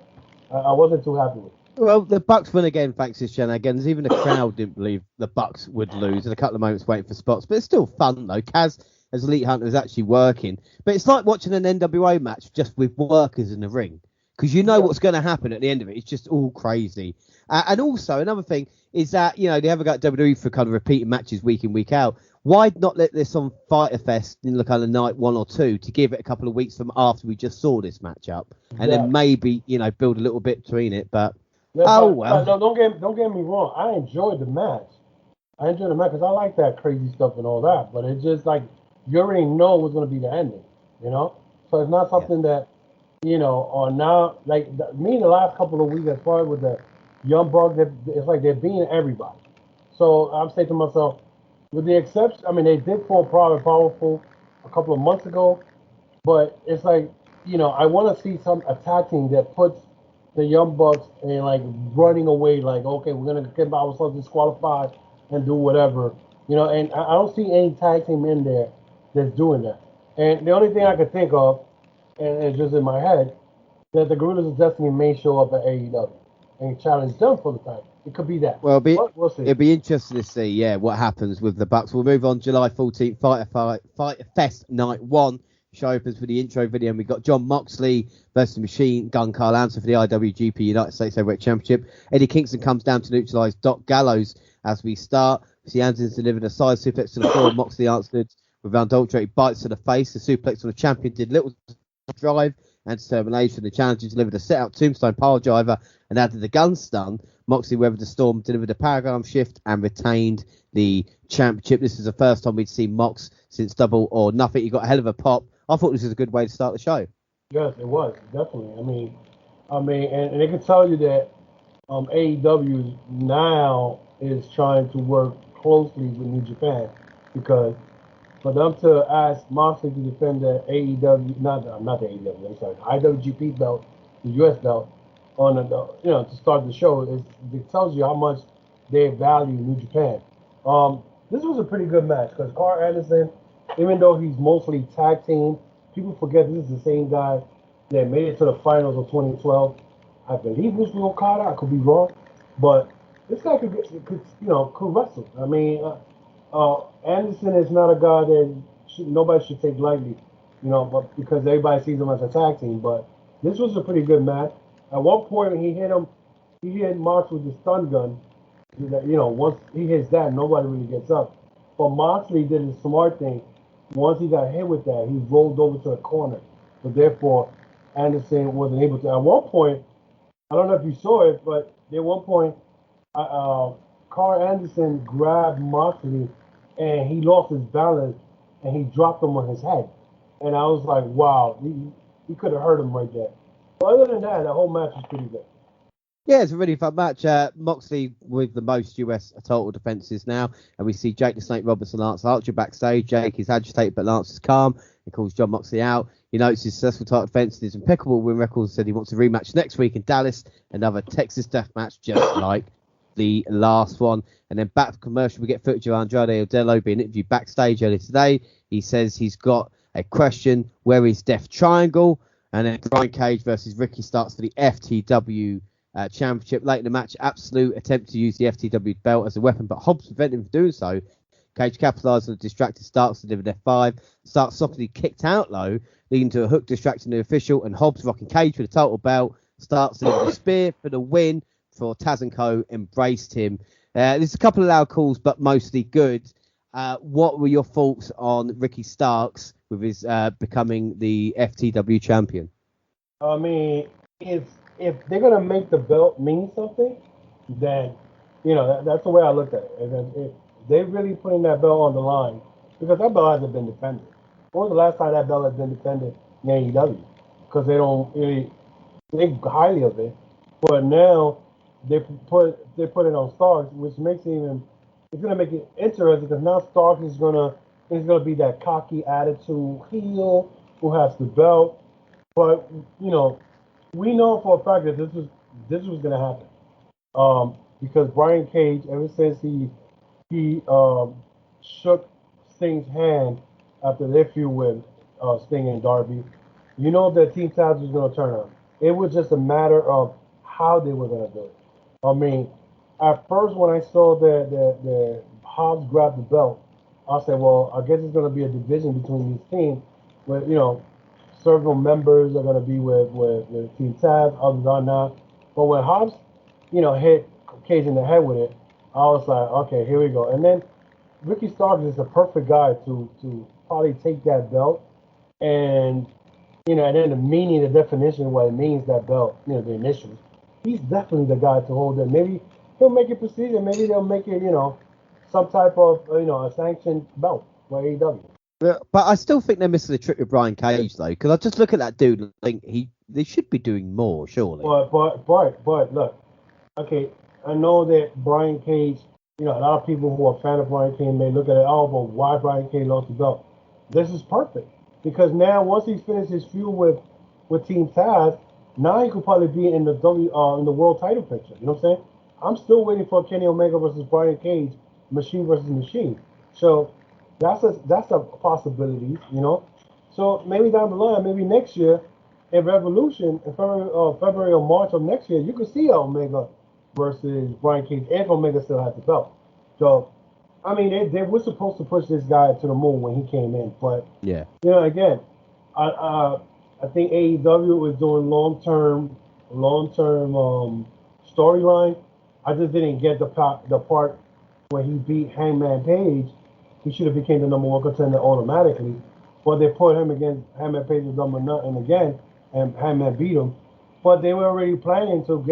I wasn't too happy with it. Well, the Bucks win again thanks to shenanigans. Even the crowd didn't believe the Bucks would lose, and a couple of moments waiting for spots. But it's still fun though. Kaz as Elite Hunter is actually working, but it's like watching an NWA match just with workers in the ring because you know what's going to happen at the end of it. It's just all crazy. And also another thing is that, you know, they have got WWE for kind of repeating matches week in, week out. Why not let this on Fyter Fest in the kind of night 1 or 2 to give it a couple of weeks from after we just saw this matchup, and then maybe build a little bit between it. But no, don't get me wrong. I enjoyed the match. Because I like that crazy stuff and all that. But it's just like you already know what's going to be the ending, So it's not something that or now like me in the last couple of weeks as far as with the Young Bucks, it's like they're being everybody. So I'm saying to myself, with the exception, I mean, they did fall Proud and Powerful a couple of months ago, but it's like, I want to see some attack team that puts the Young Bucks and like running away, like, okay, we're going to get ourselves disqualified and do whatever, and I don't see any tag team in there that's doing that. And the only thing I could think of, and it's just in my head, that the Gorillas of Destiny may show up at AEW and challenge them for the title. It could be that. Well, we'll see. It'll be interesting to see, what happens with the Bucks. We'll move on. July 14th, Fyter Fest Night 1. Show opens with the intro video, and we've got Jon Moxley versus Machine Gun Carl Anderson for the IWGP United States Heavyweight Championship. Eddie Kingston comes down to neutralise Doc Gallows as we start. We see Anderson delivered a side suplex to the floor. Moxley answered with unadulterated bites to the face. The suplex on the champion did little drive and determination. The challenger delivered a set-out tombstone pile driver and added the gun stun. Moxley weathered the storm, delivered a paragon shift, and retained the championship. This is the first time we'd seen Mox since Double or Nothing. He got a hell of a pop. I thought this was a good way to start the show. Yes, it was, definitely. I mean, and they can tell you that AEW now is trying to work closely with New Japan, because for them to ask Moxley to defend the AEW, not the AEW, I'm sorry, IWGP belt, the US belt, on to start the show, it tells you how much they value New Japan. This was a pretty good match because Carl Anderson, even though he's mostly tag team, people forget this is the same guy that made it to the finals of 2012. I believe it was Okada. I could be wrong, but this guy could wrestle. I mean, Anderson is not a guy that nobody should take lightly, but because everybody sees him as a tag team. But this was a pretty good match. At one point, when he hit Mox with the stun gun. Once he hits that, nobody really gets up. But Moxley did a smart thing. Once he got hit with that, he rolled over to the corner. So therefore, Anderson wasn't able to. At one point, I don't know if you saw it, but at one point, Carl Anderson grabbed Moxley and he lost his balance and he dropped him on his head. And I was like, wow, he could have hurt him right there. But other than that, the whole match was pretty good. Yeah, it's a really fun match. Moxley with the most US total defenses now. And we see Jake the Snake Roberts and Lance Archer backstage. Jake is agitated, but Lance is calm. He calls Jon Moxley out. He notes his successful title defense and his impeccable win record. Said he wants a rematch next week in Dallas. Another Texas death match, just like the last one. And then back to commercial, we get footage of Andrade Odello being interviewed backstage earlier today. He says he's got a question. Where is Death Triangle? And then Brian Cage versus Ricky starts for the FTW championship. Late in the match, Absolute attempt to use the FTW belt as a weapon, but Hobbs prevented him from doing so. Cage capitalized on the distracted Starks to deliver F5. Starks softly kicked out low, leading to a hook distracting the official, and Hobbs rocking Cage for the total belt. Starks delivered a spear for the win for Taz and Co. Embraced him. There's a couple of loud calls, but mostly good. What were your thoughts on Ricky Starks with his becoming the FTW champion? I mean, if they're gonna make the belt mean something, then that's the way I look at it. And if they're really putting that belt on the line, because that belt hasn't been defended. When was the last time that belt has been defended in AEW? Because they don't really think highly of it. But now they put it on Starks, which makes it's gonna make it interesting, because now Starks is gonna be that cocky attitude heel who has the belt. But we know for a fact that this was gonna happen. Because Brian Cage, ever since he shook Sting's hand after their feud with Sting and Darby, that Team Taz was gonna turn on. It was just a matter of how they were gonna do it. I mean, at first when I saw the Hobbs grab the belt, I said, well, I guess it's gonna be a division between these teams, where several members are going to be with Team Taz, others are not. But when Hobbs, hit Cage in the head with it, I was like, okay, here we go. And then Ricky Starks is the perfect guy to probably take that belt and and then the meaning, the definition of what it means, that belt, the initials. He's definitely the guy to hold it. Maybe he'll make it prestigious. Maybe they'll make it, some type of, a sanctioned belt for AEW. But I still think they're missing the trick with Brian Cage, though, because I just look at that dude and think they should be doing more, surely. But look, okay, I know that Brian Cage, a lot of people who are fan of Brian Cage may look at it, oh, but why Brian Cage lost the belt? This is perfect. Because now, once he's finished his feud with Team Taz, now he could probably be in the in the world title picture. You know what I'm saying? I'm still waiting for Kenny Omega versus Brian Cage, machine versus machine. So that's a possibility. So maybe down the line, maybe next year, in Revolution, in February or March of next year, you could see Omega versus Brian Cage if Omega still has the belt. So I mean, they were supposed to push this guy to the moon when he came in, but yeah, again, I think AEW is doing long-term storyline. I just didn't get the part where he beat Hangman Page. He should have became the number one contender automatically, but they put him against Hangman Page's number nine again, and Hangman beat him. But they were already planning to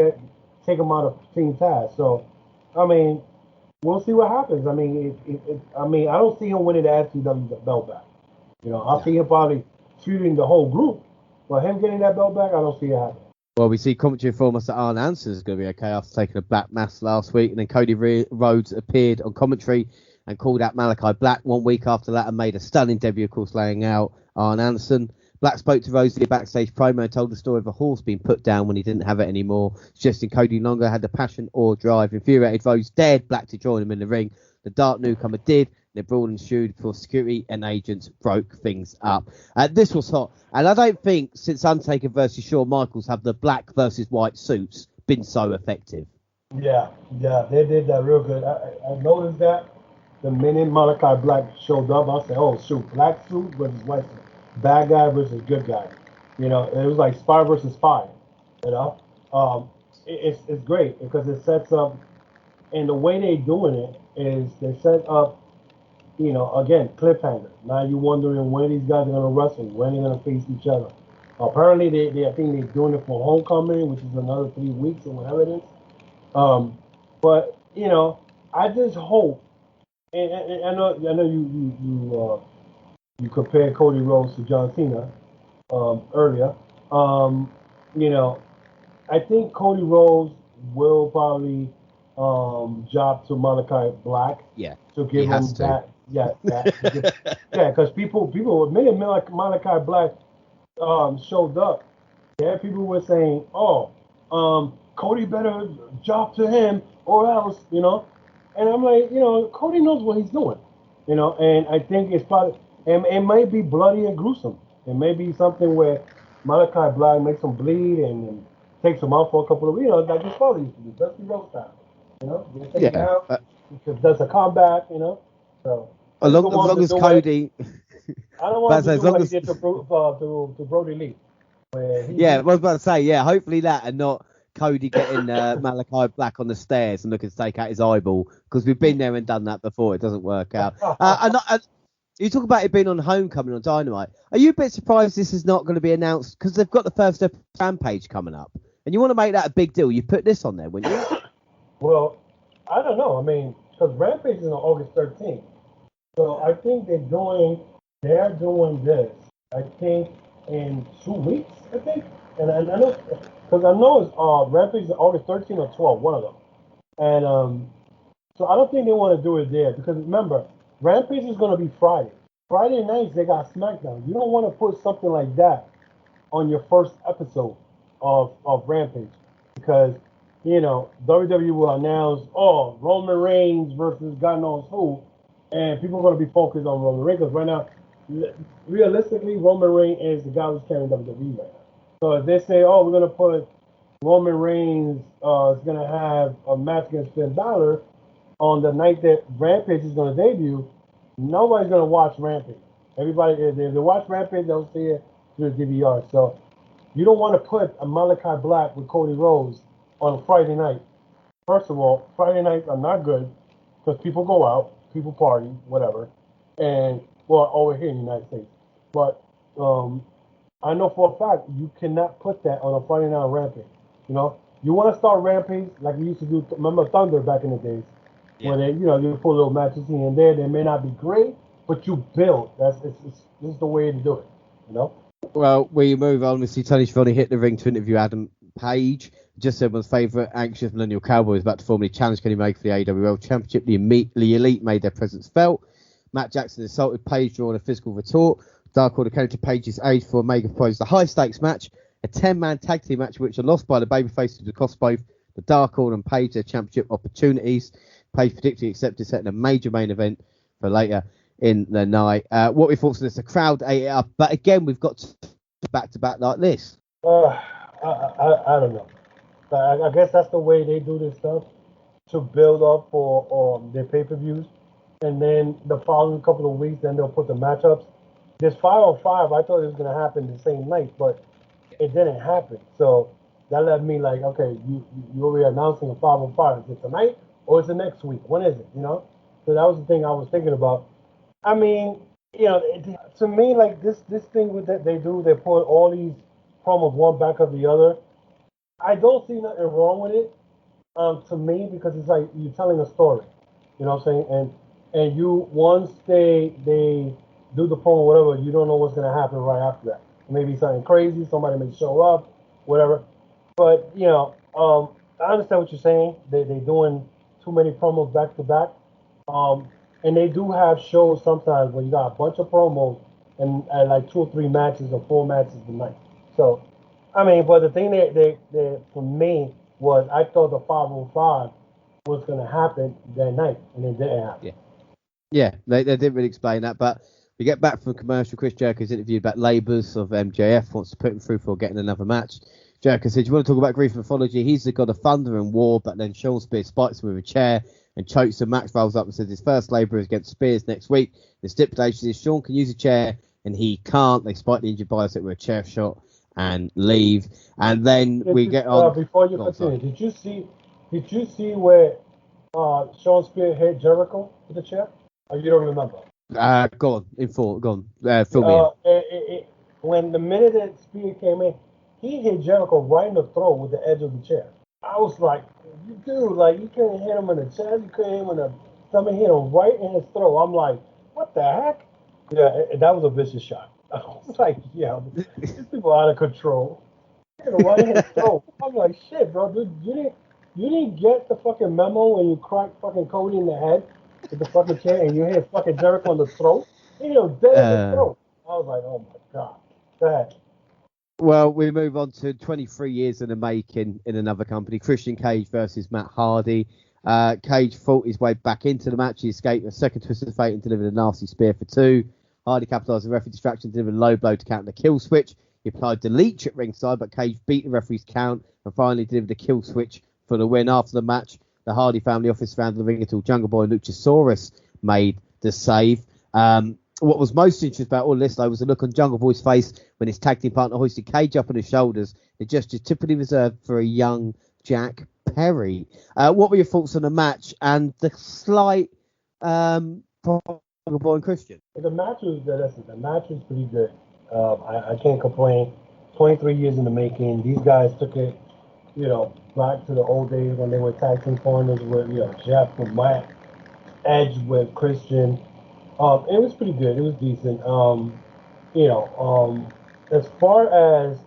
take him out of Team Taz. So, I mean, we'll see what happens. I mean, I don't see him winning the FCW belt back. I see him probably feuding the whole group, but him getting that belt back, I don't see it happening. Well, we see commentary inform us that Arn Anderson is going to be okay after taking a black mass last week, and then Cody Rhodes appeared on commentary and called out Malachi Black 1 week after that and made a stunning debut, of course, laying out Arn Anderson. Black spoke to Rhodes in a backstage promo and told the story of a horse being put down when he didn't have it anymore, suggesting Cody no longer had the passion or drive. Infuriated, Rhodes dared Black to join him in the ring. The dark newcomer did. The brawl ensued before security and agents broke things up. This was hot. And I don't think since Undertaker versus Shawn Michaels have the black versus white suits been so effective. Yeah, they did that real good. I noticed that the minute Malachi Black showed up, I said, oh, shoot, black suit versus white suit. Bad guy versus good guy. It was like spy versus spy. It's great because it sets up, and the way they're doing it is they set up, again, cliffhanger. Now you're wondering when these guys are gonna wrestle, when they're gonna face each other. Apparently, I think they're doing it for Homecoming, which is another 3 weeks or whatever it is. But I just hope, and I know you compared Cody Rhodes to John Cena earlier. I think Cody Rhodes will probably job to Malachi Black. Yeah, to give him that. Yeah, because people the minute Malachi Black showed up, people were saying, "Oh, Cody better job to him or else," And I'm like, Cody knows what he's doing, and I think it's probably, and it may be bloody and gruesome. It may be something where Malachi Black makes him bleed and takes him out for a couple of, like his father used to do, Dusty Rhodes style, take him out, does a comeback, so. As long as Cody. I don't want to do what he did to Brody Lee. I was about to say, hopefully that and not Cody getting Malachi Black on the stairs and looking to take out his eyeball, because we've been there and done that before. It doesn't work out. And you talk about it being on Homecoming on Dynamite. Are you a bit surprised this is not going to be announced? Because they've got the first episode Rampage coming up. And you want to make that a big deal. You put this on there, wouldn't you? Well, I don't know. I mean, because Rampage is on August 13th. So I think they're doing this, I think, in 2 weeks, I think. And I know, because I know it's Rampage is August 13th or 12th, one of them. And so I don't think they want to do it there, because remember, Rampage is going to be Friday. Friday nights, they got SmackDown. You don't want to put something like that on your first episode of Rampage, because, WWE will announce, Roman Reigns versus God knows who, and people are going to be focused on Roman Reigns, because right now, realistically, Roman Reigns is the guy who's carrying WWE right now. So if they say, we're going to put Roman Reigns is going to have a match against Finn Balor on the night that Rampage is going to debut, nobody's going to watch Rampage. Everybody, if they watch Rampage, they'll see it through the DVR. So you don't want to put a Malachi Black with Cody Rhodes on a Friday night. First of all, Friday nights are not good because people go out, people party, whatever, and well, over here in the United States. But I know for a fact you cannot put that on a Friday Night Rampage. You know, you want to start Rampage like we used to do. Remember Thunder back in the days, where they, you put little matches here and there. They may not be great, but you build. This is the way to do it. You know. Well, we move on. We see Tony Schiavone hit the ring to interview Adam Page. Just everyone's favourite anxious millennial cowboy is about to formally challenge Kenny Omega for the AEW World Championship. The Elite made their presence felt. Matt Jackson assaulted Page, drawing a physical retort. Dark Order came to Page's aid for Omega proposed a high-stakes match, a 10-man tag team match, which are lost by the babyfaces to cost both the Dark Order and Page their championship opportunities. Page predictably accepted setting a major main event for later in the night. What we thought was the crowd ate it up, but again, we've got back-to-back like this. I don't know. I guess that's the way they do this stuff to build up for their pay-per-views. And then the following couple of weeks, then they'll put the matchups. This 5-on-5, I thought it was going to happen the same night, but it didn't happen. So that led me like, okay, you already announcing a 5-on-5. Is it tonight or is it next week? When is it, So that was the thing I was thinking about. I mean, to me, like this thing with that they do, they put all these promos one back of the other. I don't see nothing wrong with it, to me, because it's like you're telling a story. You know what I'm saying? And you, once they do the promo, whatever, you don't know what's going to happen right after that. Maybe something crazy, somebody may show up, whatever. But, I understand what you're saying. They're doing too many promos back to back. And they do have shows sometimes where you got a bunch of promos and like 2 or 3 matches or 4 matches a night. So, I mean, but the thing that for me was I thought the 5-on-5 was going to happen that night, and it didn't happen. Yeah, they didn't really explain that, but we get back from commercial. Chris Jericho's interviewed about labours of MJF, wants to put him through for getting another match. Jericho said, you want to talk about grief mythology? He's the god of thunder and war, but then Sean Spears spikes him with a chair and chokes him. Max rolls up and says his first labour is against Spears next week. The stipulation is Sean can use a chair and he can't. They spike the injured bicep with a chair shot and leave. And then we get on. Before you continue, did you see where Sean Spears hit Jericho with the chair? Or you don't remember? Go on, in full. Go on, fill me in. When the minute that Spears came in, he hit Jericho right in the throat with the edge of the chair. I was like, dude, like you couldn't hit him in the chest, you couldn't hit him in the stomach, hit him right in his throat. I'm like, what the heck? Yeah, that was a vicious shot. I was like, yeah, these people are out of control. Right in his throat. I'm like, shit, bro, dude, you didn't get the fucking memo when you cracked fucking Cody in the head with the fucking chair and you hit fucking Jericho in the throat? He hit dead in the throat. I was like, oh my god. Go ahead. Well, we move on to 23 years in the making in another company. Christian Cage versus Matt Hardy. Cage fought his way back into the match. He escaped a second twist of fate and delivered a nasty spear for 2. Hardy capitalised on the referee distraction, delivered a low blow to counter the kill switch. He applied the leech at ringside, but Cage beat the referee's count and finally delivered the kill switch for the win. After the match, the Hardy family office surrounded the ring until Jungle Boy and Luchasaurus made the save. What was most interesting about all this, though, was the look on Jungle Boy's face when his tag team partner hoisted Cage up on his shoulders. The gesture typically reserved for a young Jack Perry. What were your thoughts on the match and the slight Jungle Boy and Christian? The match was pretty good. I can't complain. 23 years in the making. These guys took it, back to the old days when they were tag team partners with, Jeff with Matt, Edge with Christian. It was pretty good. It was decent. As far as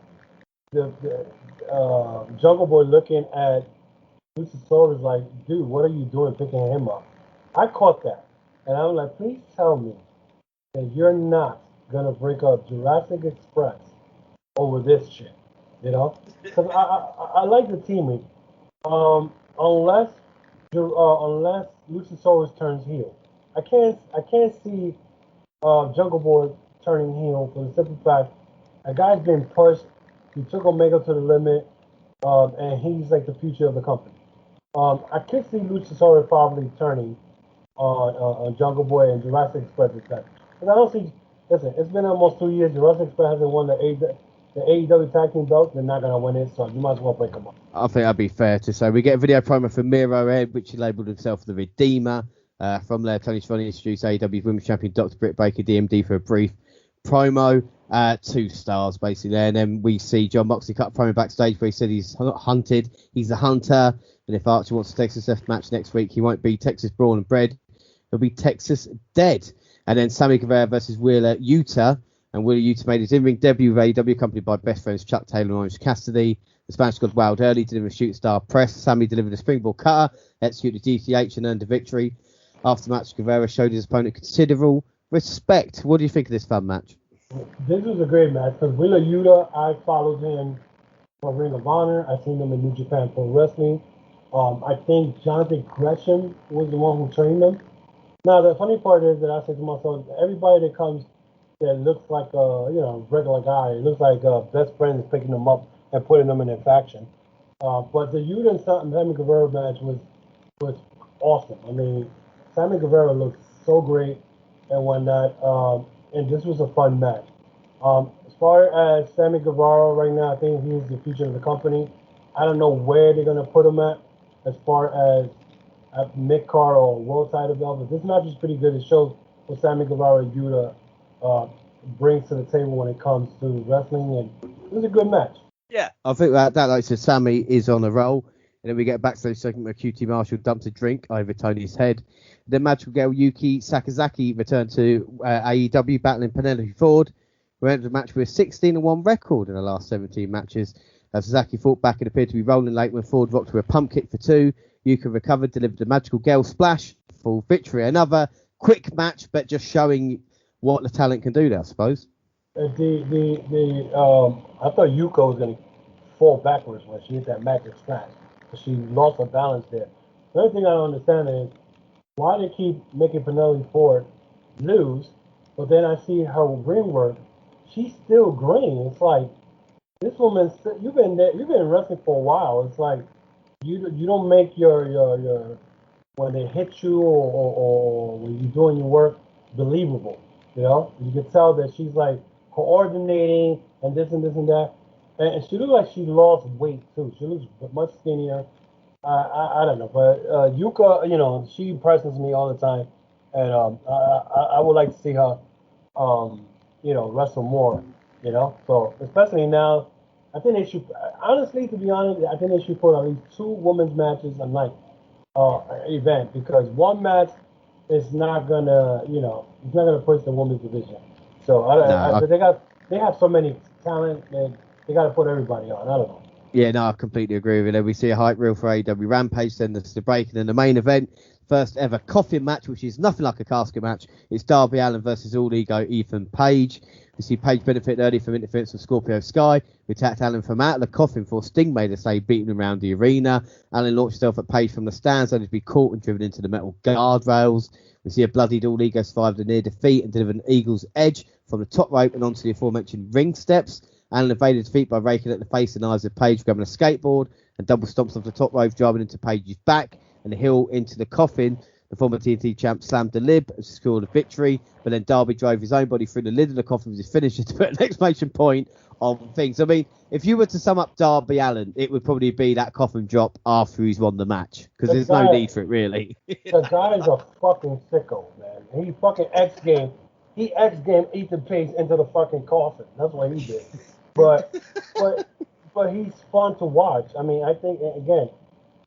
the Jungle Boy looking at Luchasaurus like, dude, what are you doing picking him up? I caught that. And I'm like, please tell me that you're not going to break up Jurassic Express over this shit, Because I like the teaming. Unless Luchasaurus turns heel. I can't see Jungle Boy turning heel for the simple fact a guy's been pushed. He took Omega to the limit, and he's like the future of the company. I could see Luchasaurus probably turning on Jungle Boy and Jurassic Express instead. Because I don't see. Listen, it's been almost 2 years. Jurassic Express hasn't won the AEW Tag Team belt. They're not gonna win it, so you might as well break them up. I think that'd be fair to say. We get a video promo for Miro Ed, which he labelled himself the Redeemer. From there, Tony Schiavone introduced AEW Women's Champion Dr. Britt Baker, DMD, for a brief promo. 2 stars, basically, there. And then we see John Moxley cut a promo backstage where he said he's not hunted, he's the hunter. And if Archer wants a Texas Death match next week, he won't be Texas Brawn and Bread. He'll be Texas Dead. And then Sammy Guevara versus Wheeler Yuta. And Wheeler Yuta made his in-ring debut with AEW, accompanied by best friends Chuck Taylor and Orange Cassidy. The Spanish got wild early, delivered a shoot star press. Sammy delivered a springboard cutter, executed DTH and earned a victory. After the match, Guevara showed his opponent considerable respect. What do you think of this fun match? This was a great match because Wheeler Yuta, I followed him for Ring of Honor. I've seen him in New Japan Pro Wrestling. I think Jonathan Gresham was the one who trained him. Now, the funny part is that I said to myself, everybody that comes that looks like a regular guy, it looks like best friend is picking them up and putting them in their faction. But the Yuta and Sammy Guevara match was awesome. I mean, Sammy Guevara looked so great and whatnot, and this was a fun match. As far as Sammy Guevara right now, I think he's the future of the company. I don't know where they're going to put him as far as mid-card or world title belt, but this match is pretty good. It shows what Sammy Guevara and Yuta brings to the table when it comes to wrestling, and it was a good match. Yeah, I think that like I said, Sammy is on a roll. And then we get a backstage segment where QT Marshall dumps a drink over Tony's head. Then Magical Girl Yuki Sakazaki returned to AEW, battling Penelope Ford, who entered the match with a 16-1 record in the last 17 matches. Sasaki fought back and appeared to be rolling late when Ford rocked with a pump kick for 2. Yuki recovered, delivered a Magical Girl splash for victory. Another quick match, but just showing what the talent can do there, I suppose. I thought Yuka was going to fall backwards when she hit that magic splash. She lost her balance there. The only thing I don't understand is why they keep making Penelope Ford lose, but then I see her ring work. She's still green. It's like this woman. You've been wrestling for a while. It's like you don't make your when they hit you or when you're doing your work believable. You know, you can tell that she's like coordinating and this and that. And she looks like she lost weight too. She looks much skinnier. I don't know, but Yuka, she impresses me all the time, and I would like to see her, wrestle more. So especially now, I think they should. Honestly, to be honest, I think they should put at least 2 women's matches a night event, because one match is not gonna, it's not gonna push the women's division. So they have so many talent and. They got to put everybody on. I don't know. Yeah, no, I completely agree with it. We see a hype reel for AEW Rampage, then there's the break, and then the main event, first ever coffin match, which is nothing like a casket match. It's Darby Allin versus All Ego Ethan Page. We see Page benefit early from interference from Scorpio Sky, who attacked Allin from out of the coffin for Sting made a say, beating him around the arena. Allin launched himself at Page from the stands, only to be caught and driven into the metal guardrails. We see a bloodied All Ego survived a near defeat and delivered an Eagle's Edge from the top rope and onto the aforementioned ring steps. Allen evaded defeat by raking at the face and eyes of Page, grabbing a skateboard and double stomps off the top rope, driving into Page's back and the heel into the coffin. The former TNT champ slammed the lid and scored a victory, but then Darby drove his own body through the lid of the coffin with his finisher to put an exclamation point on things. I mean, if you were to sum up Darby Allin, it would probably be that coffin drop after he's won the match, because there's no need for it, really. The guy is a fucking sicko, man. He fucking X-game Ethan Page into the fucking coffin. That's what he did. But he's fun to watch. I mean, I think, again,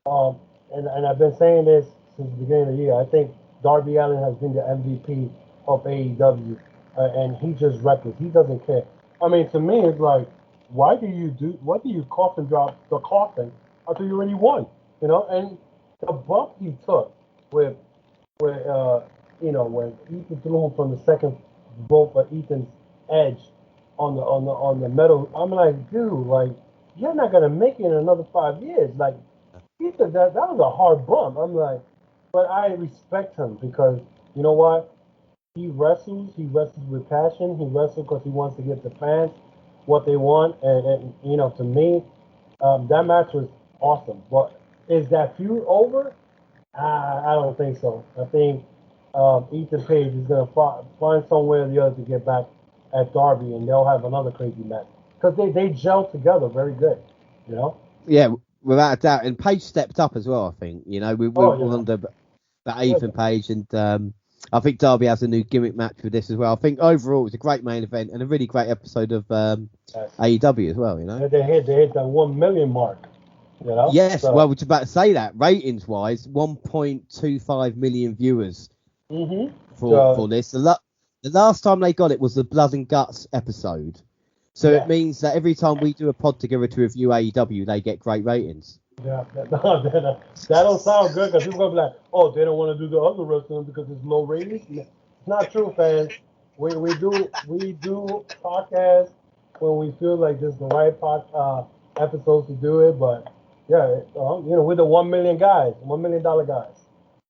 and I've been saying this since the beginning of the year, I think Darby Allin has been the MVP of AEW, and he's just reckless. He doesn't care. I mean, to me, it's like, why do you coffin drop the coffin after you already won? And the bump he took with when Ethan threw him from the second rope for Ethan's edge on the metal, I'm like, dude, like, you're not gonna make it in another 5 years. Like, Ethan, that was a hard bump. I'm like, but I respect him because you know what? He wrestles with passion. He wrestles because he wants to give the fans what they want. And to me, that match was awesome. But is that feud over? I don't think so. I think Ethan Page is gonna find somewhere or the other to get back at Darby, and they'll have another crazy match because they gel together very good. Yeah, without a doubt. And Page stepped up as well, I think. We wonder That Ethan Page and I think Darby has a new gimmick match with this as well. I think overall it was a great main event and a really great episode of AEW as well. You know, they hit that 1 million mark. You know? Yes, well, I was about to say that ratings wise, 1.25 million viewers for this. The last time they got it was the Blood and Guts episode. So it means that every time we do a pod together to review AEW, they get great ratings. Yeah, that don't sound good because people gonna be like, oh, they don't want to do the other wrestling because it's low ratings. It's not true, fans. We do podcasts when we feel like this is the right episodes to do it. But yeah, we're the 1 million guys, $1 million guys.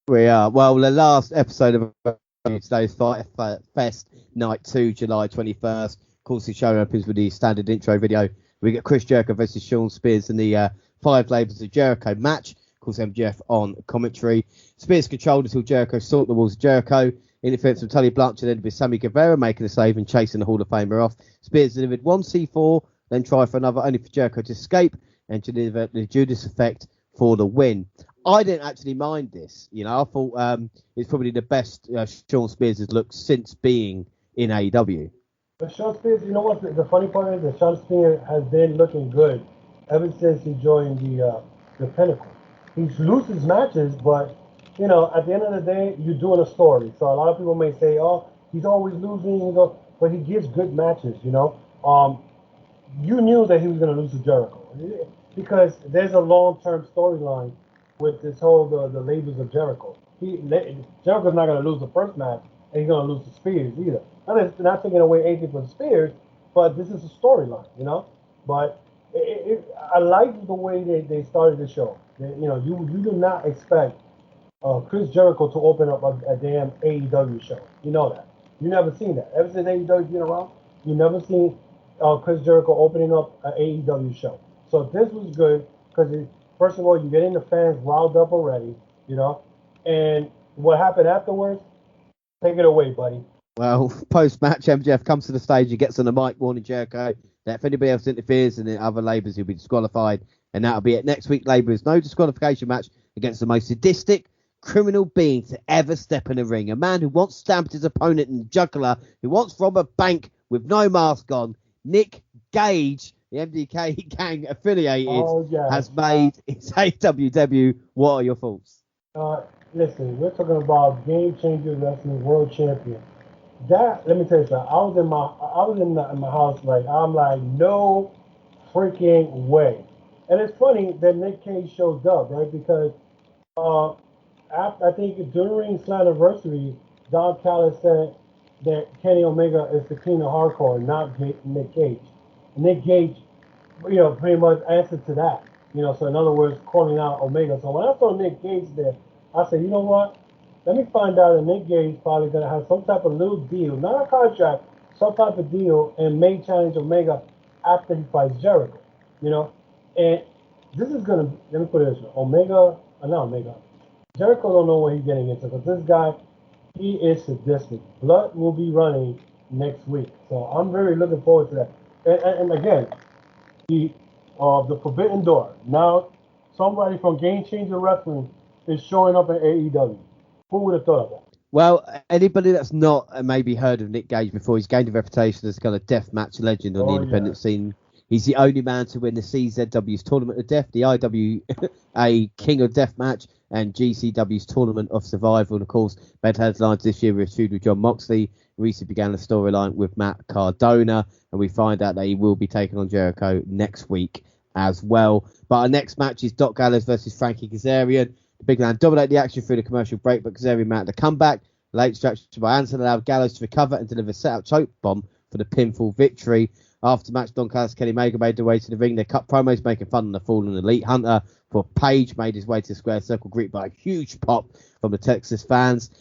We are. Well, the last episode of today's Fyter Fest, Night 2, July 21st. Of course, the show opens with the standard intro video. We get Chris Jericho versus Sean Spears in the 5 Labels of Jericho match. Of course, MJF on commentary. Spears controlled until Jericho sought the walls of Jericho. Interference from Tully Blanchard ended with Sammy Guevara making a save and chasing the Hall of Famer off. Spears delivered one C4, then tried for another, only for Jericho to escape and to deliver the Judas effect for the win. I didn't actually mind this. You know, I thought it's probably the best Sean Spears has looked since being in AEW. But Sean Spears, you know what? The funny part is that Sean Spears has been looking good ever since he joined the Pinnacle. He loses matches, but you know, at the end of the day, you're doing a story. So a lot of people may say, "Oh, he's always losing," but he gives good matches. You know, you knew that he was going to lose to Jericho because there's a long-term storyline with this whole the labels of Jericho. Jericho's not going to lose the first match, and he's going to lose to Spears either. Not taking away anything from Spears, but this is a storyline, you know. But I like the way they started the show. You do not expect Chris Jericho to open up a damn AEW show. You know that. You never seen that. Ever since AEW's been around, you never seen Chris Jericho opening up an AEW show. So this was good because, first of all, you're getting the fans riled up already, you know. And what happened afterwards, take it away, buddy. Well, post-match, MJF comes to the stage, he gets on the mic warning Jericho that if anybody else interferes in the other labels, he'll be disqualified. And that'll be it. Next week, Labour's no disqualification match against the most sadistic criminal being to ever step in the ring. A man who once stamped his opponent in the jugular, who once robbed a bank with no mask on. Nick Gage, the MDK gang affiliated, has made his AEW debut. What are your thoughts? Listen, we're talking about Game Changer Wrestling World Champion. That, let me tell you something. I was in my house I'm like, no freaking way. And it's funny that Nick Cage showed up, right? Because I think during Slammiversary, Don Callis said that Kenny Omega is the king of hardcore, not Nick Cage. And Nick Cage, pretty much answered to that. So in other words, calling out Omega. So when I saw Nick Cage there, I said, you know what? Let me find out that Nick Gage is probably going to have some type of little deal, not a contract, some type of deal, and may challenge Omega after he fights Jericho, And this is going to, let me put it this way, Jericho don't know what he's getting into, because this guy, he is sadistic. Blood will be running next week. So I'm very looking forward to that. And again, the Forbidden Door. Now, somebody from Game Changer Wrestling is showing up at AEW. Who would have thought of that? Well, anybody that's not maybe heard of Nick Gage before, he's gained a reputation as kind of deathmatch legend on the independent scene. He's the only man to win the CZW's Tournament of Death, the IWA King of Deathmatch, and GCW's Tournament of Survival. And of course, Bed headlines this year with a feud with John Moxley. Recently began a storyline with Matt Cardona, and we find out that he will be taking on Jericho next week as well. But our next match is Doc Gallows versus Frankie Kazarian. The big man dominated the action through the commercial break, but Kazarian mounted the comeback. Late distraction by Anson allowed Gallows to recover and deliver a set-up choke bomb for the pinfall victory. After match, Don Callis and Kenny Omega made their way to the ring. They cut promos making fun of the fallen Elite Hunter. For Page made his way to the square circle, greeted by a huge pop from the Texas fans.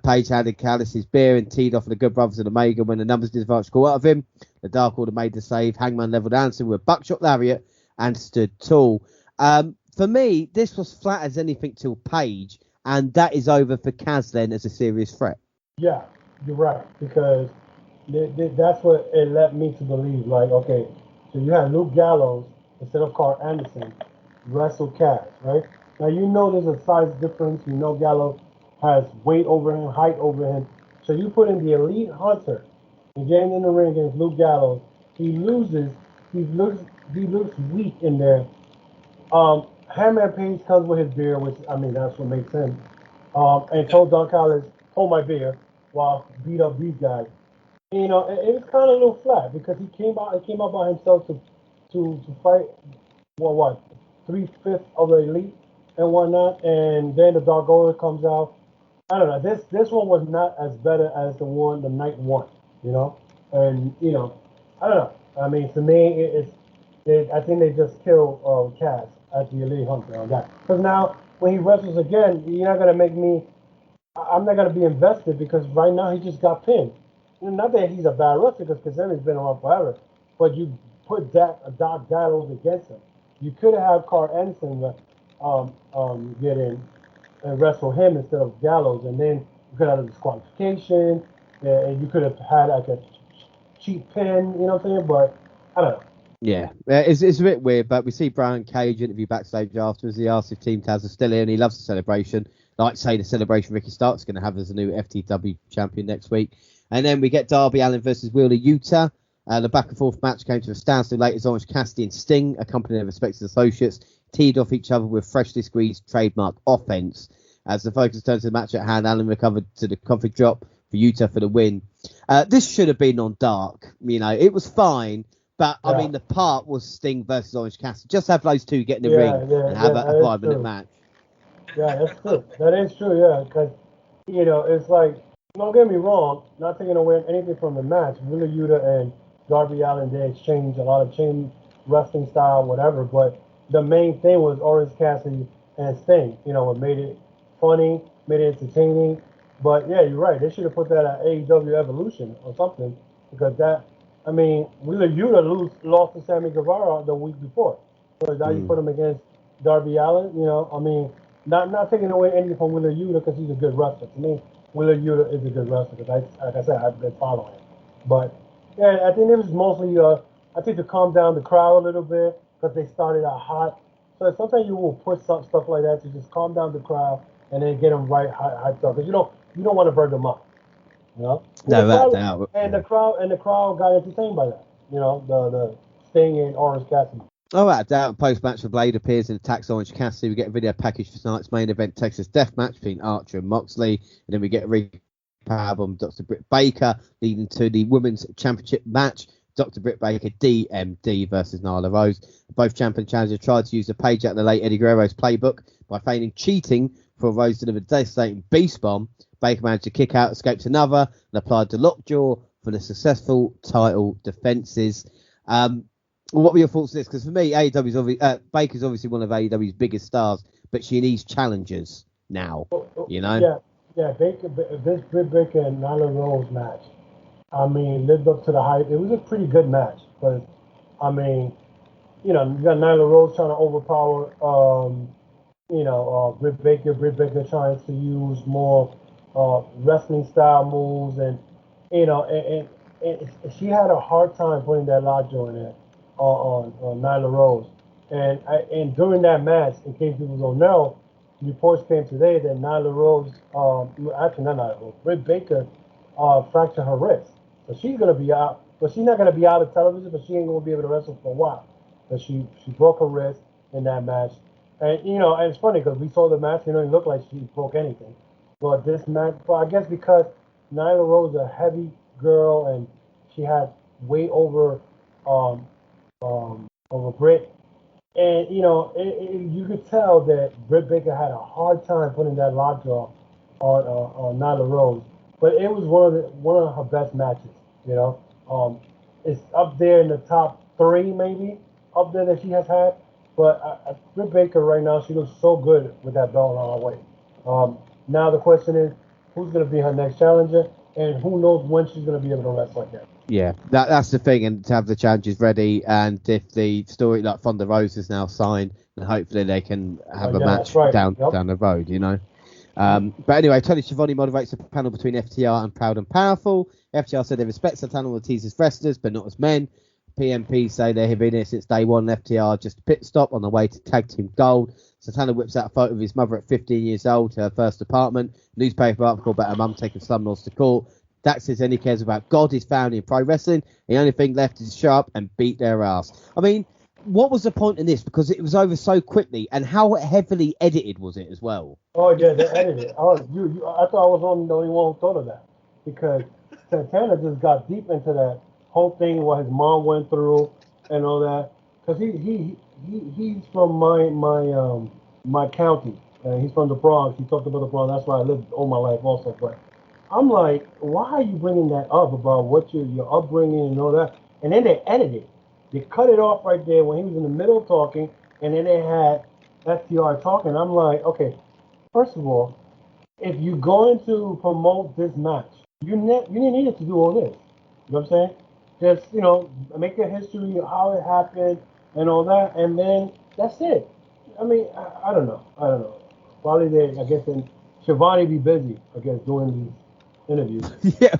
Page handed Callis his beer and teed off the Good Brothers and Omega when the numbers disadvantage caught out of him. The Dark Order made the save. Hangman leveled Anson with a buckshot lariat and stood tall. For me, this was flat as anything till Page, and that is over for Kaz then as a serious threat. Yeah, you're right, because that's what it led me to believe. Like, okay, so you had Luke Gallows instead of Carl Anderson wrestle Kaz, right? Now, there's a size difference. Gallows has weight over him, height over him. So you put in the elite hunter and getting in the ring against Luke Gallows, he loses. He looks weak in there. Hangman Page comes with his beer, which I mean that's what makes him. And told Don Callis, "Hold my beer," while beat up these guys. You know, it was kind of a little flat because he came out by himself to fight what 3/5 of the elite and whatnot, and then the Dark Order comes out. I don't know. This one was not as better as the night one, you know, and you know, I don't know. I mean, to me, I think they just killed Cass at the elite hunter on that because now when he wrestles again, you're not gonna make me. I'm not gonna be invested because right now he just got pinned. Not that he's a bad wrestler because Kazari's been around forever, but you put Doc Gallows against him. You could have Carl Anderson get in and wrestle him instead of Gallows, and then you could have a disqualification, and you could have had like a cheap pin, you know what I'm saying? But I don't know. Yeah, it's a bit weird, but we see Brian Cage interview backstage afterwards. He asked if Team Taz is still in. He loves the celebration. Like say the celebration Ricky Stark's going to have as a new FTW champion next week. And then we get Darby Allin versus Wheeler Yuta. The back and forth match came to a standstill late as Orange Cassidy and Sting, accompanied their respective associates, teed off each other with freshly squeezed trademark offense. As the focus turned to the match at hand, Allin recovered to the coffee drop for Yuta for the win. This should have been on Dark. You know, it was fine. But, I mean, the part was Sting versus Orange Cassidy. Just have those two get in the ring and have a 5-minute match. Yeah, that's true. That is true, yeah. Because, you know, it's like, don't get me wrong, not taking away anything from the match. Wheeler Yuta and Darby Allin, they exchanged a lot of chain wrestling style, whatever. But the main thing was Orange Cassidy and Sting. You know, what made it funny, made it entertaining. But, yeah, you're right. They should have put that at AEW Evolution or something. Because that... I mean, Wheeler Yuta lost to Sammy Guevara the week before. So now you put him against Darby Allin, you know, I mean, not taking away anything from Wheeler Yuta because he's a good wrestler. To me, Wheeler Yuta is a good wrestler because, like I said, I've been following him. But, yeah, I think it was mostly, I think to calm down the crowd a little bit because they started out hot. So sometimes you will put stuff like that to just calm down the crowd and then get them right hyped up because you don't want to burn them up. You know? The crowd got entertained by that. You know, the Sting and Orange Cassidy. Oh, without doubt, post-match for Blade appears and attacks Orange Cassidy. We get a video package for tonight's main event, Texas Death Match between Archer and Moxley. And then we get a recap on Dr. Britt Baker leading to the Women's Championship match. Dr. Britt Baker, DMD versus Nyla Rose. Both champion challengers tried to use a page out of the late Eddie Guerrero's playbook by feigning cheating for Rose delivered a devastating beast bomb. Baker managed to kick out, escaped another, and applied the lockjaw for the successful title defences. What were your thoughts on this? Because for me, Baker's obviously one of AEW's biggest stars, but she needs challengers now. You know? Yeah. This Britt Baker and Nyla Rose match, I mean, lived up to the hype. It was a pretty good match, but I mean, you know, you got Nyla Rose trying to overpower, Britt Baker. Britt Baker trying to use more wrestling style moves, and you know, and she had a hard time putting that lockjaw in there on Nyla Rose, and during that match, in case people don't know, reports came today that Nyla Rose, actually not Nyla Rose, Britt Baker, fractured her wrist, so she's gonna be out, but she's not gonna be out of television, but she ain't gonna be able to wrestle for a while, because she broke her wrist in that match, and you know, and it's funny because we saw the match, you know, it looked like she broke anything. But this match, I guess because Nyla Rose is a heavy girl and she had weight over Britt, and you know, you could tell that Britt Baker had a hard time putting that lockjaw on Nyla Rose. But it was one of her best matches. You know, it's up there in the top 3 maybe up there that she has had. But Britt Baker right now, she looks so good with that belt on her waist. Now the question is, who's going to be her next challenger, and who knows when she's going to be able to wrestle again. Yeah, that's the thing, and to have the challenges ready, and if the story like Thunder Rose is now signed, then hopefully they can have a match down the road, you know. But anyway, Tony Schiavone moderates a panel between FTR and Proud and Powerful. FTR said they respect the talent of the teasers wrestlers, but not as men. PMP say they have been here since day one. FTR just a pit stop on the way to tag team gold. Santana whips out a photo of his mother at 15 years old to her first apartment. Newspaper article about her mum taking slumlords to court. Dax says then he cares about God, his family, and pro wrestling. The only thing left is to show up and beat their ass. I mean, what was the point in this? Because it was over so quickly, and how heavily edited was it as well? Oh yeah, they edited. I thought I was the only one who thought of that, because Santana just got deep into that whole thing, what his mom went through and all that. Because he's from my county. He's from the Bronx. He talked about the Bronx. That's where I lived all my life also. But I'm like, why are you bringing that up about what your upbringing and all that? And then they edited it. They cut it off right there when he was in the middle of talking, and then they had FTR talking. I'm like, okay, first of all, if you're going to promote this match, you didn't need to do all this. You know what I'm saying? Just, make a history of how it happened and all that, and then that's it. I mean, I don't know. Probably I guess then Shivani be busy, I guess, doing these interviews. Yeah,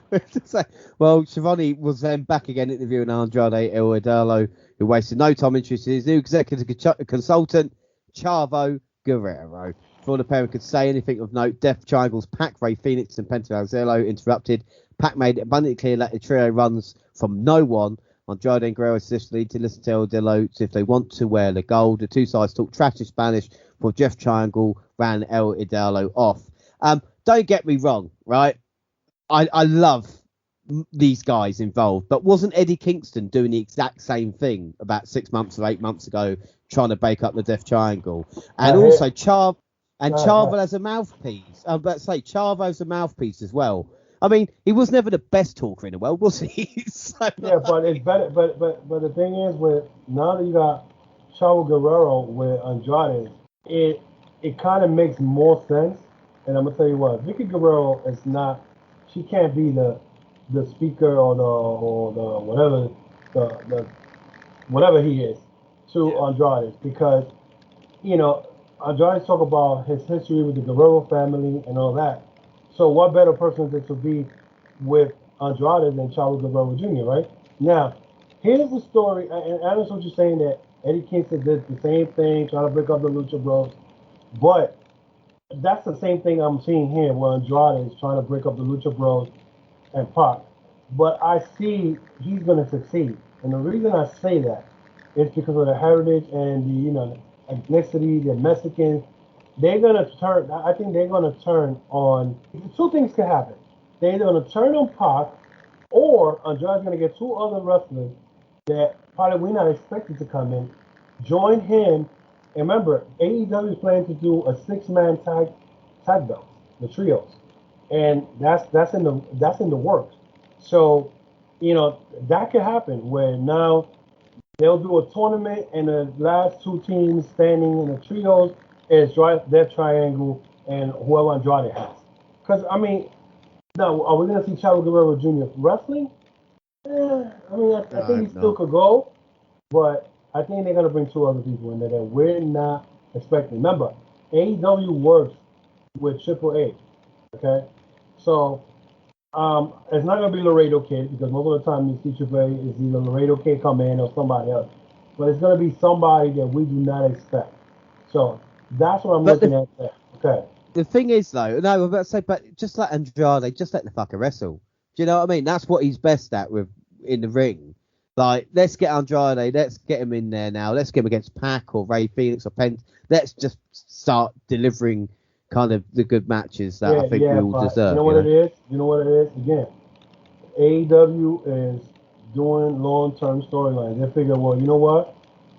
well, Shivani was then back again interviewing Andrade El Idolo, who wasted no time introducing his new executive consultant, Chavo Guerrero. Before the pair could say anything of note, Death Triangle's Pac, Ray Phoenix, and Penta El Zero interrupted. Pac made it abundantly clear that the trio runs from no one. Andrade and Guerrero suggested to listen to El Idolo if they want to wear the gold. The two sides talked trash in Spanish before Jeff Triangle ran El Idolo off. Don't get me wrong, right? I love these guys involved, but wasn't Eddie Kingston doing the exact same thing about 6 months or 8 months ago, trying to break up the Death Triangle? And also Chavo as a mouthpiece. But say Chavo's a mouthpiece as well. I mean, he was never the best talker in the world, was he? Yeah, but it's better. But the thing is, with now that you got Chavo Guerrero with Andrade, it kind of makes more sense. And I'm gonna tell you what, Vicky Guerrero is not. She can't be the speaker or the whatever the whatever he is to Andrade, because Andrade talk about his history with the Guerrero family and all that. So what better person is it to be with Andrade than Chavo Guerrero Jr., right? Now, here's the story, and I understand what you're saying, that Eddie Kingston did the same thing, trying to break up the Lucha Bros, but that's the same thing I'm seeing here, where Andrade is trying to break up the Lucha Bros and Pac. But I see he's going to succeed. And the reason I say that is because of the heritage and the, ethnicity, the Mexicans. They're going to turn, I think they're going to turn on, two things can happen. They're either going to turn on Pac, or Andrade's going to get two other wrestlers that probably we're not expected to come in, join him. And remember, AEW is planning to do a 6-man tag belt, the trios, and that's in the works. So, that could happen where now they'll do a tournament, and the last two teams standing in the trios is Death Triangle and whoever Andrade has. Because now are we gonna see Chavo Guerrero Jr. wrestling? I think he still could go, but I think they're going to bring two other people in there that we're not expecting. Remember, AEW works with Triple H, okay? So, it's not going to be Laredo Kid, because most of the time you see Triple H is either Laredo Kid come in or somebody else. But it's going to be somebody that we do not expect. So, that's what I'm looking at there. Okay. The thing is, though, no, I'm about to say, but just like Andrade, just let the fucker wrestle. Do you know what I mean? That's what he's best at in the ring. Like, let's get Andrade, let's get him in there now. Let's get him against Pac or Ray Phoenix or Pent. Let's just start delivering kind of the good matches that I think we all deserve. You know what it is? You know what it is? Again, AEW is doing long-term storylines. They figure, well, you know what?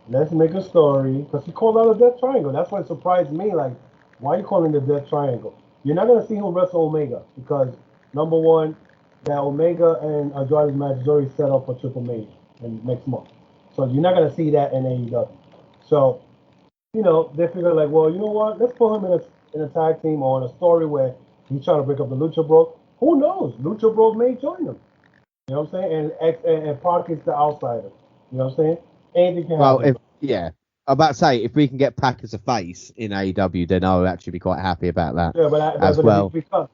Let's make a story. Because he called out a Death Triangle. That's what surprised me. Like, why are you calling the Death Triangle? You're not going to see him wrestle Omega, because, number one, that Omega and Andrade's match is already set up for Triple Mania in next month. So you're not going to see that in AEW. So, they figure like, well, you know what? Let's put him in a tag team or in a story where he's trying to break up the Lucha Bros. Who knows? Lucha Bros may join them. You know what I'm saying? And Pac is the outsider. You know what I'm saying? Anything can happen. I'm about to say, if we can get Pac as a face in AEW, then I'll actually be quite happy about that. Yeah, but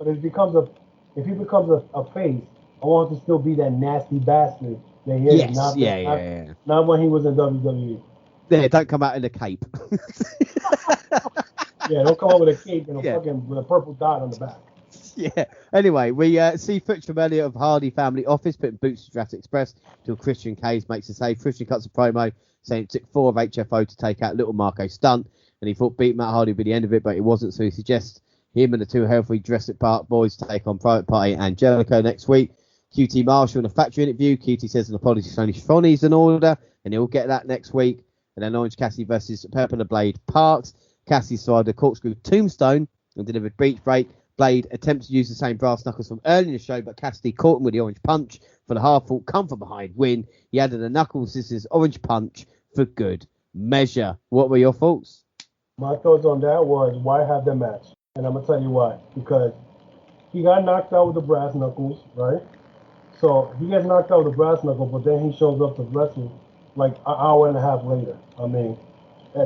if he becomes a face, I want him to still be that nasty bastard Yeah, Yes, yeah. not when he was in WWE. Yeah, don't come out in a cape. Yeah, don't come out with a cape and Yeah. with a purple dot on the back. Yeah. Anyway, we see footage from earlier of Hardy family office putting boots to Jurassic Express till Christian Cage makes a save. Christian cuts a promo saying it took 4 of HFO to take out little Marco Stunt, and he thought beating Matt Hardy would be the end of it, but it wasn't. So he suggests him and the 2 healthy Jurassic Park boys take on Private Party and Angelico next week. QT Marshall in a factory interview. QT says an apology to Tony Schiavone's in order, and he'll get that next week. And then Orange Cassidy versus Purple the Blade Parks. Cassidy started a corkscrew tombstone and delivered beach break. Blade attempted to use the same brass knuckles from earlier in the show, but Cassidy caught him with the orange punch for the hard-fought come from behind win. He added a knuckles scissors orange punch for good measure. What were your thoughts? My thoughts on that was, why have the match? And I'm going to tell you why. Because he got knocked out with the brass knuckles, right? So he gets knocked out with the brass knuckle, but then he shows up to wrestle like an hour and a half later. I mean,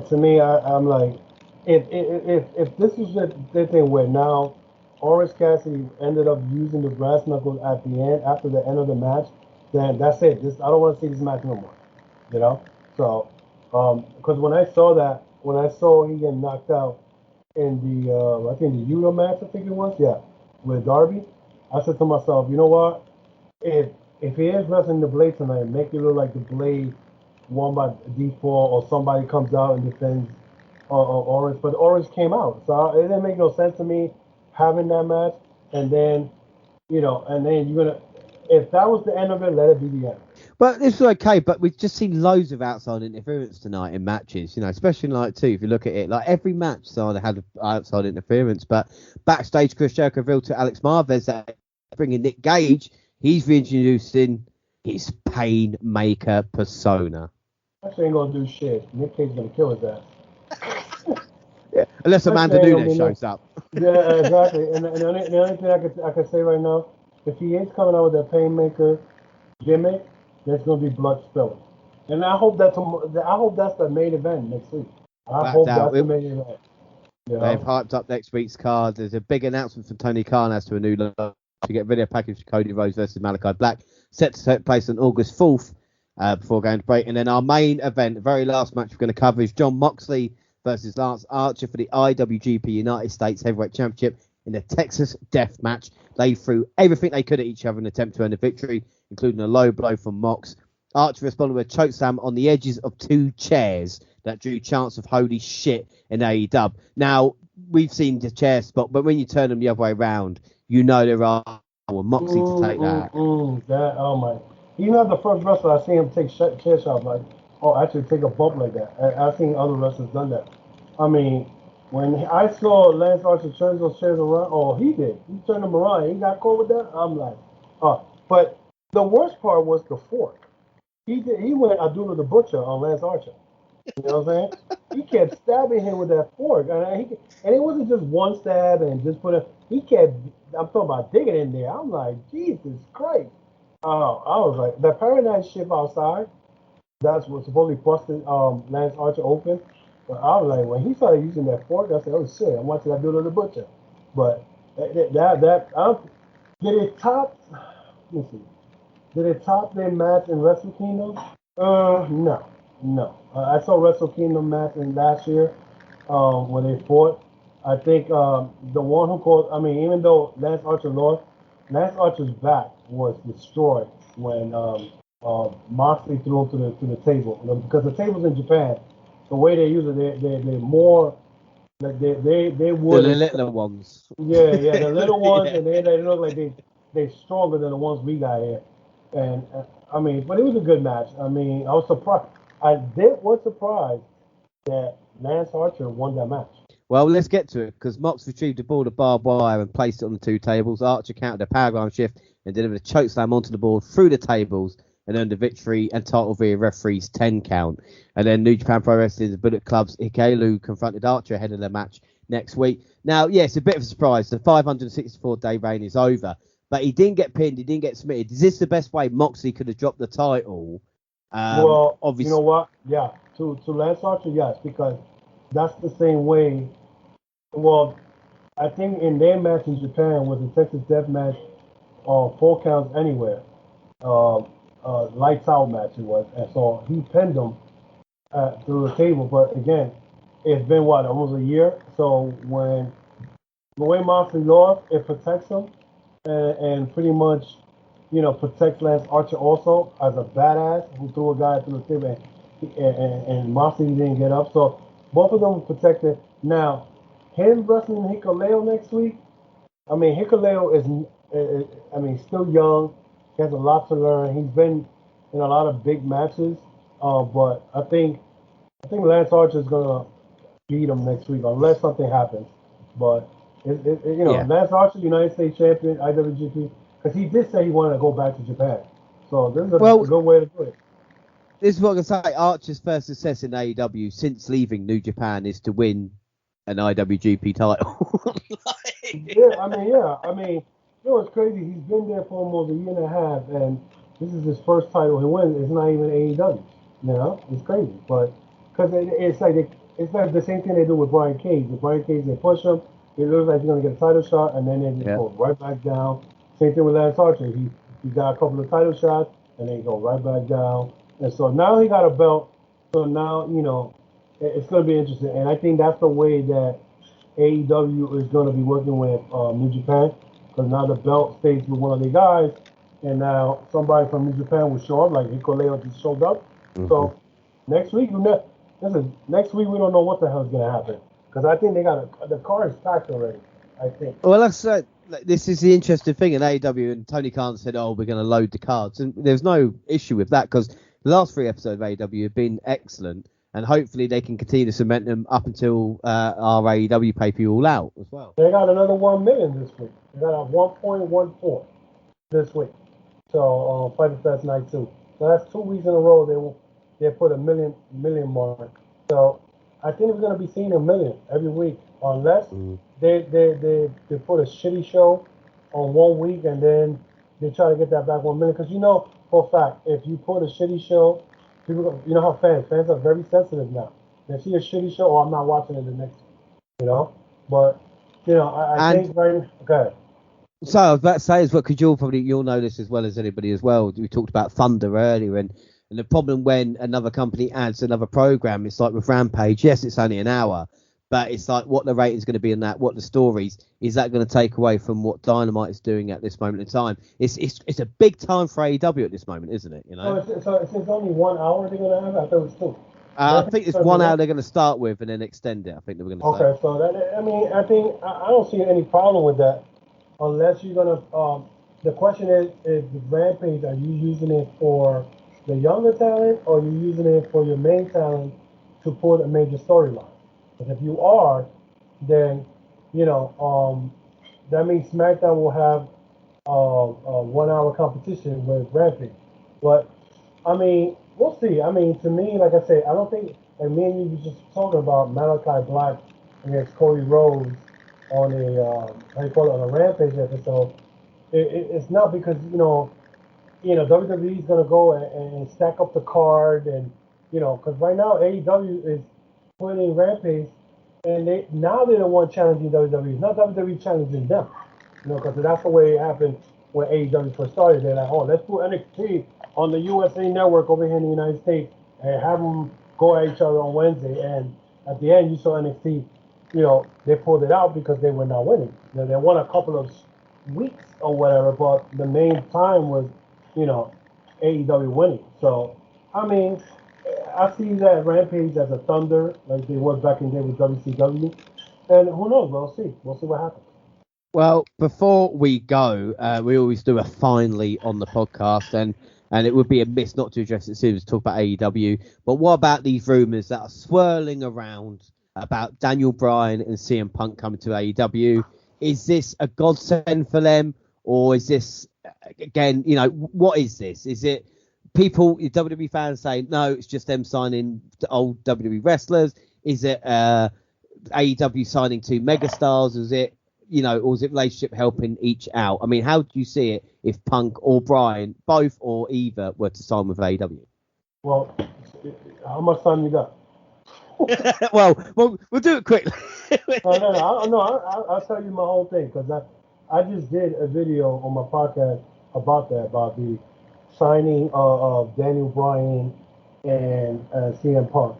to me, I'm like, if this is the thing where now Orange Cassidy ended up using the brass knuckles at the end, after the end of the match, then that's it. I don't want to see this match no more. You know? So, because when I saw he get knocked out in the, I think the Euro match, I think it was, yeah, with Darby, I said to myself, you know what? If he is wrestling the Blade tonight, make it look like the Blade won by default, or somebody comes out and defends Orange, but Orange came out, so it didn't make no sense to me having that match. And then, and then you're gonna, if that was the end of it, let it be the end. But this is okay, but we've just seen loads of outside interference tonight in matches, especially like too, if you look at it, like every match Sada had outside interference, but backstage Chris Jericho revealed to Alex Marvez that bringing Nick Gage, he's reintroducing his Painmaker persona. Actually ain't gonna do shit. Nick Cage's gonna kill his ass. Yeah, unless Amanda Nunes shows up. Yeah, exactly. And the only thing I could say right now, if he is coming out with that Painmaker gimmick, there's gonna be blood spilling. And I hope that's the main event next week. I hope that's the main event. They've hyped up next week's card. There's a big announcement from Tony Khan as to a new look to get a video package for Cody Rhodes versus Malachi Black, set to take place on August 4th before going to break. And then our main event, the very last match we're going to cover, is Jon Moxley versus Lance Archer for the IWGP United States Heavyweight Championship in a Texas death match. They threw everything they could at each other in an attempt to earn a victory, including a low blow from Mox. Archer responded with a chokeslam on the edges of 2 chairs that drew chants of holy shit in AEW. Now, we've seen the chair spot, but when you turn them the other way around, there are Moxley to take that. Oh my. He's not the first wrestler I see him take chair shots like, actually take a bump like that. I've seen other wrestlers done that. I mean, when I saw Lance Archer turn those chairs around, he did. He turned them around. He got caught with that. I'm like, but the worst part was the fork. He went Abdullah the Butcher on Lance Archer. You know what I'm saying? He kept stabbing him with that fork, and it wasn't just one stab and just he kept. I'm talking about digging in there. I'm like, Jesus Christ! I was like, the Paradise ship outside. That's what supposedly busted Lance Archer open. But I was like, when he started using that fork, I said, oh shit, I'm watching that Abdullah the Butcher. But did it top? Let me see. Did it top their match in Wrestle Kingdom? No. I saw Wrestle Kingdom match in last year when they fought. I think the one who called, even though Lance Archer lost, Lance Archer's back was destroyed when Moxley threw him to the table. Because the tables in Japan, the way they use it, they're more, like they would. The little ones. Yeah, the little ones, yeah. And they look like they're stronger than the ones we got here. And but it was a good match. I was surprised. I was surprised that Lance Archer won that match. Well, let's get to it, because Mox retrieved a ball of barbed wire and placed it on the 2 tables. Archer countered a paradigm shift and delivered a chokeslam onto the board through the tables and earned a victory and title via referee's 10 count. And then New Japan Pro Wrestling's Bullet Club's Hikaru confronted Archer ahead of the match next week. Now, it's a bit of a surprise. The 564-day reign is over, but he didn't get pinned. He didn't get submitted. Is this the best way Moxley could have dropped the title? Well, obviously, you know what? Yeah, to Lance Archer, yes, because that's the same way. Well, I think in their match in Japan was a Texas Death Match, 4 counts anywhere. lights out match it was, and so he pinned him through the table. But again, it's been what, almost a year. So when the way Moxley lost, it protects him and pretty much, protects Lance Archer also as a badass who threw a guy through the table and Moxley didn't get up. So both of them were protected. Now, him wrestling Hikuleo next week, I mean, Hikuleo is still young. He has a lot to learn. He's been in a lot of big matches, but I think Lance Archer is gonna beat him next week unless something happens. But Yeah. Lance Archer, United States champion, IWGP, because he did say he wanted to go back to Japan. So this is a good way to do it. This is what I'm going to say. Archer's first success in AEW since leaving New Japan is to win an IWGP title. I mean, it's crazy. He's been there for almost a year and a half, and this is his first title he wins. It's not even AEW. It's crazy. But because it's like the same thing they do with Brian Cage. With Brian Cage, they push him. It looks like he's going to get a title shot, and then they just go right back down. Same thing with Lance Archer. He got a couple of title shots, and then go right back down. And so now he got a belt. So now, it's going to be interesting. And I think that's the way that AEW is going to be working with New Japan. Because now the belt stays with one of the guys. And now somebody from New Japan will show up, like Hikuleo just showed up. Mm-hmm. So next week, we don't know what the hell is going to happen. Because I think the car is packed already, I think. Well, like I said, this is the interesting thing in AEW, and Tony Khan said, we're going to load the cards. And there's no issue with that, because the last 3 episodes of AEW have been excellent, and hopefully they can continue to cement them up until our AEW pay-per-view All Out as well. They got another 1 million this week. They got a 1.14 this week. So Fyter Fest Night 2. So that's 2 weeks in a row they put a million mark. So I think we're going to be seeing a million every week, unless they put a shitty show on 1 week and then they try to get that back 1 million. Because for a fact, if you put a shitty show, people, how fans are very sensitive now. They see a shitty show, I'm not watching it the next week, But, I think okay. So I was about to say as well, because you'll know this as well as anybody as well. We talked about Thunder earlier, and the problem when another company adds another program, it's like with Rampage. Yes, it's only an hour, but it's like what the rating's going to be in that, what the stories, is that going to take away from what Dynamite is doing at this moment in time? It's a big time for AEW at this moment, isn't it? So it's only 1 hour they're going to have? I thought it was 2. I think it's 1 hour they're going to start with and then extend it. I think they were going to say. Okay, so I think I don't see any problem with that, unless you're going to. The question is the Rampage, are you using it for the younger talent, or are you using it for your main talent to put a major storyline? Because if you are, then that means SmackDown will have a 1 hour competition with Rampage. But I mean, we'll see. I mean, to me, like I say, I don't think. And me and you were just talking about Malachi Black against Cody Rhodes on on a Rampage episode. It's not because WWE is going to go and stack up the card, and because right now AEW is putting Rampage, and they don't want challenging WWE. It's not WWE challenging them, because that's the way it happened when AEW first started. They're like, let's put NXT on the USA Network over here in the United States and have them go at each other on Wednesday. And at the end, you saw NXT, they pulled it out because they were not winning. They won a couple of weeks or whatever, but the main time was, AEW winning. So, I mean, I see that Rampage as a Thunder, like they was back in the day with WCW. And who knows? We'll see. We'll see what happens. Well, before we go, we always do a finally on the podcast, and it would be a miss not to address it soon as talk about AEW. But what about these rumours that are swirling around about Daniel Bryan and CM Punk coming to AEW? Is this a godsend for them, or is this, again, what is this? Is it people, WWE fans saying, no, it's just them signing old WWE wrestlers? Is it AEW signing 2 megastars? Is it, or is it relationship helping each out? I mean, how do you see it if Punk or Bryan, both or either, were to sign with AEW? Well, how much time you got? well, we'll do it quickly. I'll tell you my whole thing, because I just did a video on my podcast about that, about the signing of Daniel Bryan and CM Punk.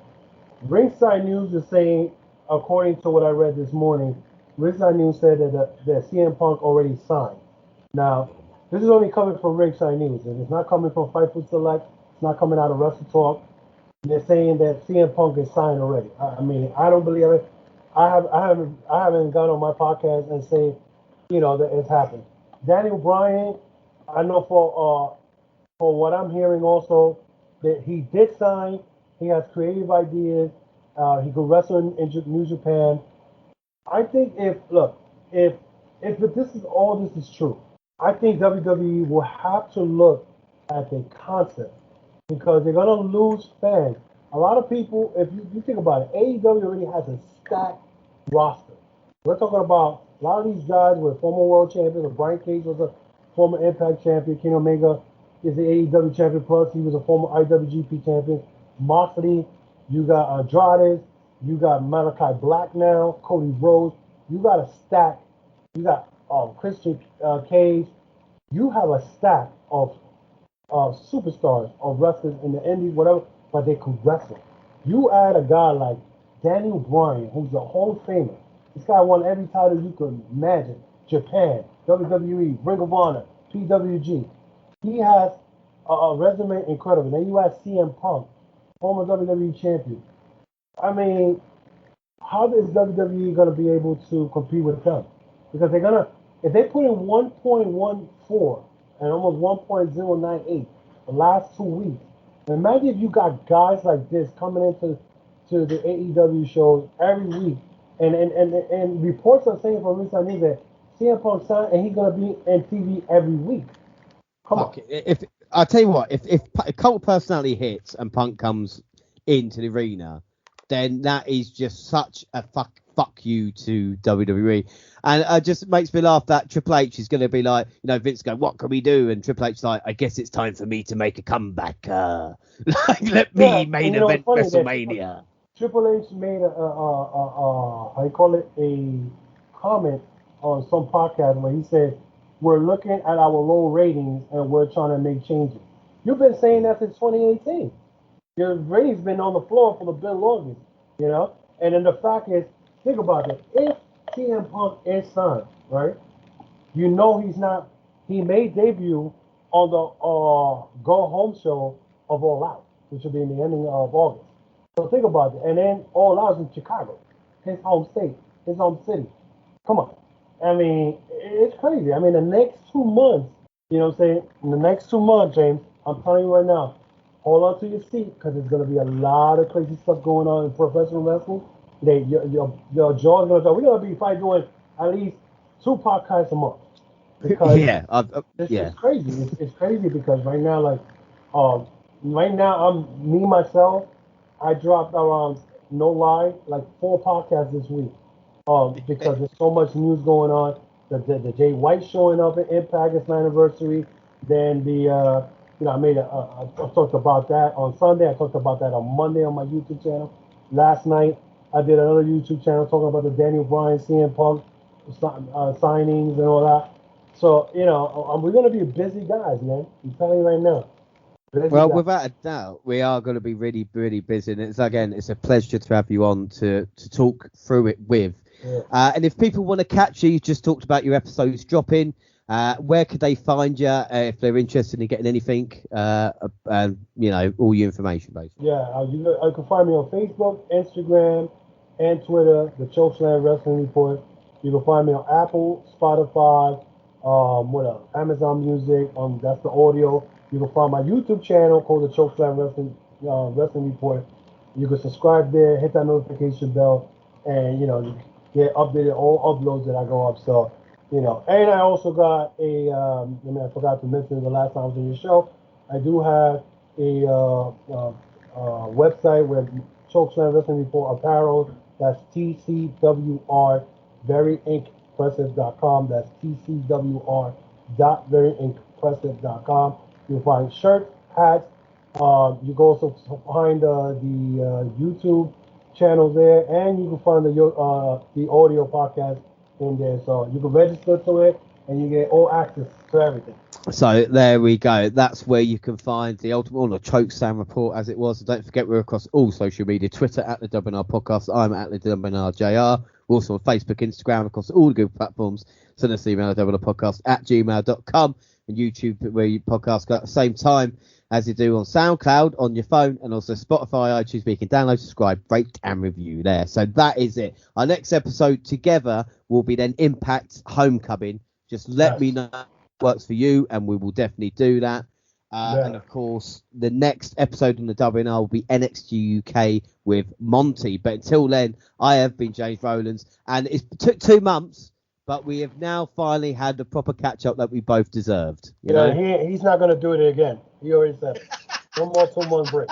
Ringside News is saying, according to what I read this morning, Ringside News said that CM Punk already signed. Now, this is only coming from Ringside News, and it's not coming from Fightful Select. It's not coming out of Wrestle Talk. They're saying that CM Punk is signed already. I mean, I don't believe it. I haven't gone on my podcast and say, that it's happened. Daniel Bryan, I know for what I'm hearing also that he did sign. He has creative ideas. He could wrestle in New Japan. I think if this is true, I think WWE will have to look at the concept because they're gonna lose fans. A lot of people, if you think about it, AEW already has a stacked roster. We're talking about a lot of these guys were former world champions. Brian Cage was a former Impact champion. Kenny Omega is the AEW champion. Plus, he was a former IWGP champion. Moxley, you got Andrade, you got Malachi Black now, Cody Rhodes. You got a stack. You got Christian Cage. You have a stack of superstars, of wrestlers in the indies, whatever, but they could wrestle. You add a guy like Daniel Bryan, who's a Hall of Famer. This guy won every title you could imagine. Japan, WWE, Ring of Honor, PWG. He has a resume incredible. Then you add CM Punk, former WWE champion. I mean, how is WWE going to be able to compete with them? Because if they put in 1.14 and almost 1.098 the last 2 weeks, imagine if you got guys like this coming into the AEW shows every week, and reports are saying from Inside News that CM Punk signed and he's going to be on TV every week. Come on. If I'll tell you what, if cult personality hits and Punk comes into the arena, then that is just such a fuck you to WWE. And it just makes me laugh that Triple H is going to be like, Vince going, what can we do? And Triple H like, I guess it's time for me to make a comeback. Like, let me main event WrestleMania. Triple H made a comment on some podcast where he said, we're looking at our low ratings and we're trying to make changes. You've been saying that since 2018. Your ratings been on the floor for the bit longest, And then the fact is, think about it. If CM Punk is signed, right? He's not. He made debut on the Go Home show of All Out, which will be in the ending of August. So think about it. And then All Out is in Chicago, his home state, his home city. Come on. I mean, it's crazy. I mean, the next 2 months, you know what I'm saying? In the next 2 months, James, I'm telling you right now, hold on to your seat because there's going to be a lot of crazy stuff going on in professional wrestling. Your jaw's going to drop. We're going to be probably doing at least 2 podcasts a month. Because it's crazy. It's crazy because right now, myself, I dropped around, no lie, like 4 podcasts this week. Because there's so much news going on. The Jay White showing up at Impact, it's my anniversary. Then I talked about that on Sunday. I talked about that on Monday on my YouTube channel. Last night, I did another YouTube channel talking about the Daniel Bryan, CM Punk signings and all that. So, we're going to be busy guys, man. I'm telling you right now. Without a doubt, we are going to be really, really busy. And it's a pleasure to have you on to talk through it with. Yeah. And if people want to catch you just talked about your episodes dropping. Where could they find you if they're interested in getting anything? All your information, basically. Yeah, you can find me on Facebook, Instagram, and Twitter, the Chokeslam Wrestling Report. You can find me on Apple, Spotify, what else? Amazon Music. That's the audio. You can find my YouTube channel called the Chokeslam Wrestling Report. You can subscribe there, hit that notification bell, and get updated all uploads that I go up. So. And I also got I forgot to mention the last time I was on your show, I do have a website with Chokeslam Wrestling Report apparel. That's tcwr.veryimpressive.com. That's tcwr.veryimpressive.com. You'll find shirts, hats. You can also find the YouTube channel there, and you can find the audio podcast in there. So you can register to it, and you get all access to everything. So there we go. That's where you can find the Ultimate Warrior Chokeslam report, as it was. And don't forget, we're across all social media: Twitter at the WNR Podcast. I'm at the WNRJR. We're also on Facebook, Instagram, across all the good platforms. Send us an email at WNRPodcast@gmail.com, and YouTube, where you podcast go at the same time as you do on SoundCloud on your phone, and also Spotify, iTunes, where you can download, subscribe, rate, and review there. So that is it. Our next episode together will be then Impact Homecoming. Just let me know works for you, and we will definitely do that. And of course, the next episode on the WNR will be NXT UK with Monty. But until then, I have been James Rowlands, and it took 2 months, but we have now finally had the proper catch up that we both deserved. You know? He's not going to do it again. He already said it. No more 2 month break.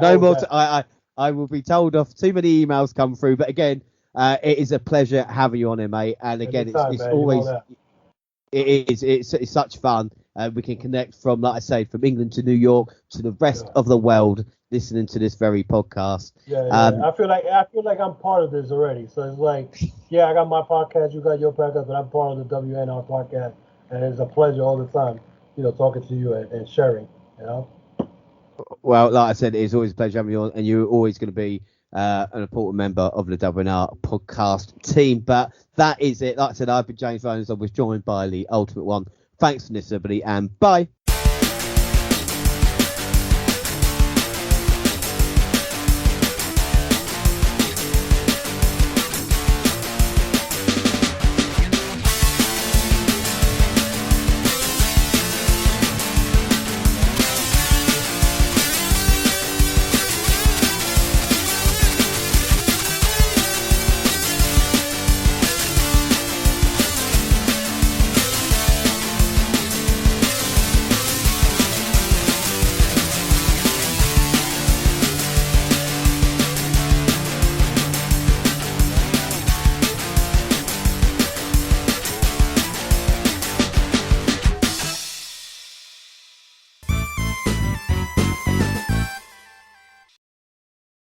No more. I will be told off. Too many emails come through, but again, it is a pleasure having you on here, mate. And again, it's always. It's such fun. We can connect from, like I say, from England to New York to the rest of the world, listening to this very podcast. I feel like I'm part of this already. So it's like, I got my podcast, you got your podcast, but I'm part of the WNR podcast, and it's a pleasure all the time, talking to you and sharing. Well, like I said, it's always a pleasure having you on, and you're always going to be an important member of the WNR podcast team. But that is it. Like I said, I've been James Rowlands. I was joined by the Ultimate One. Thanks for listening, everybody, and bye.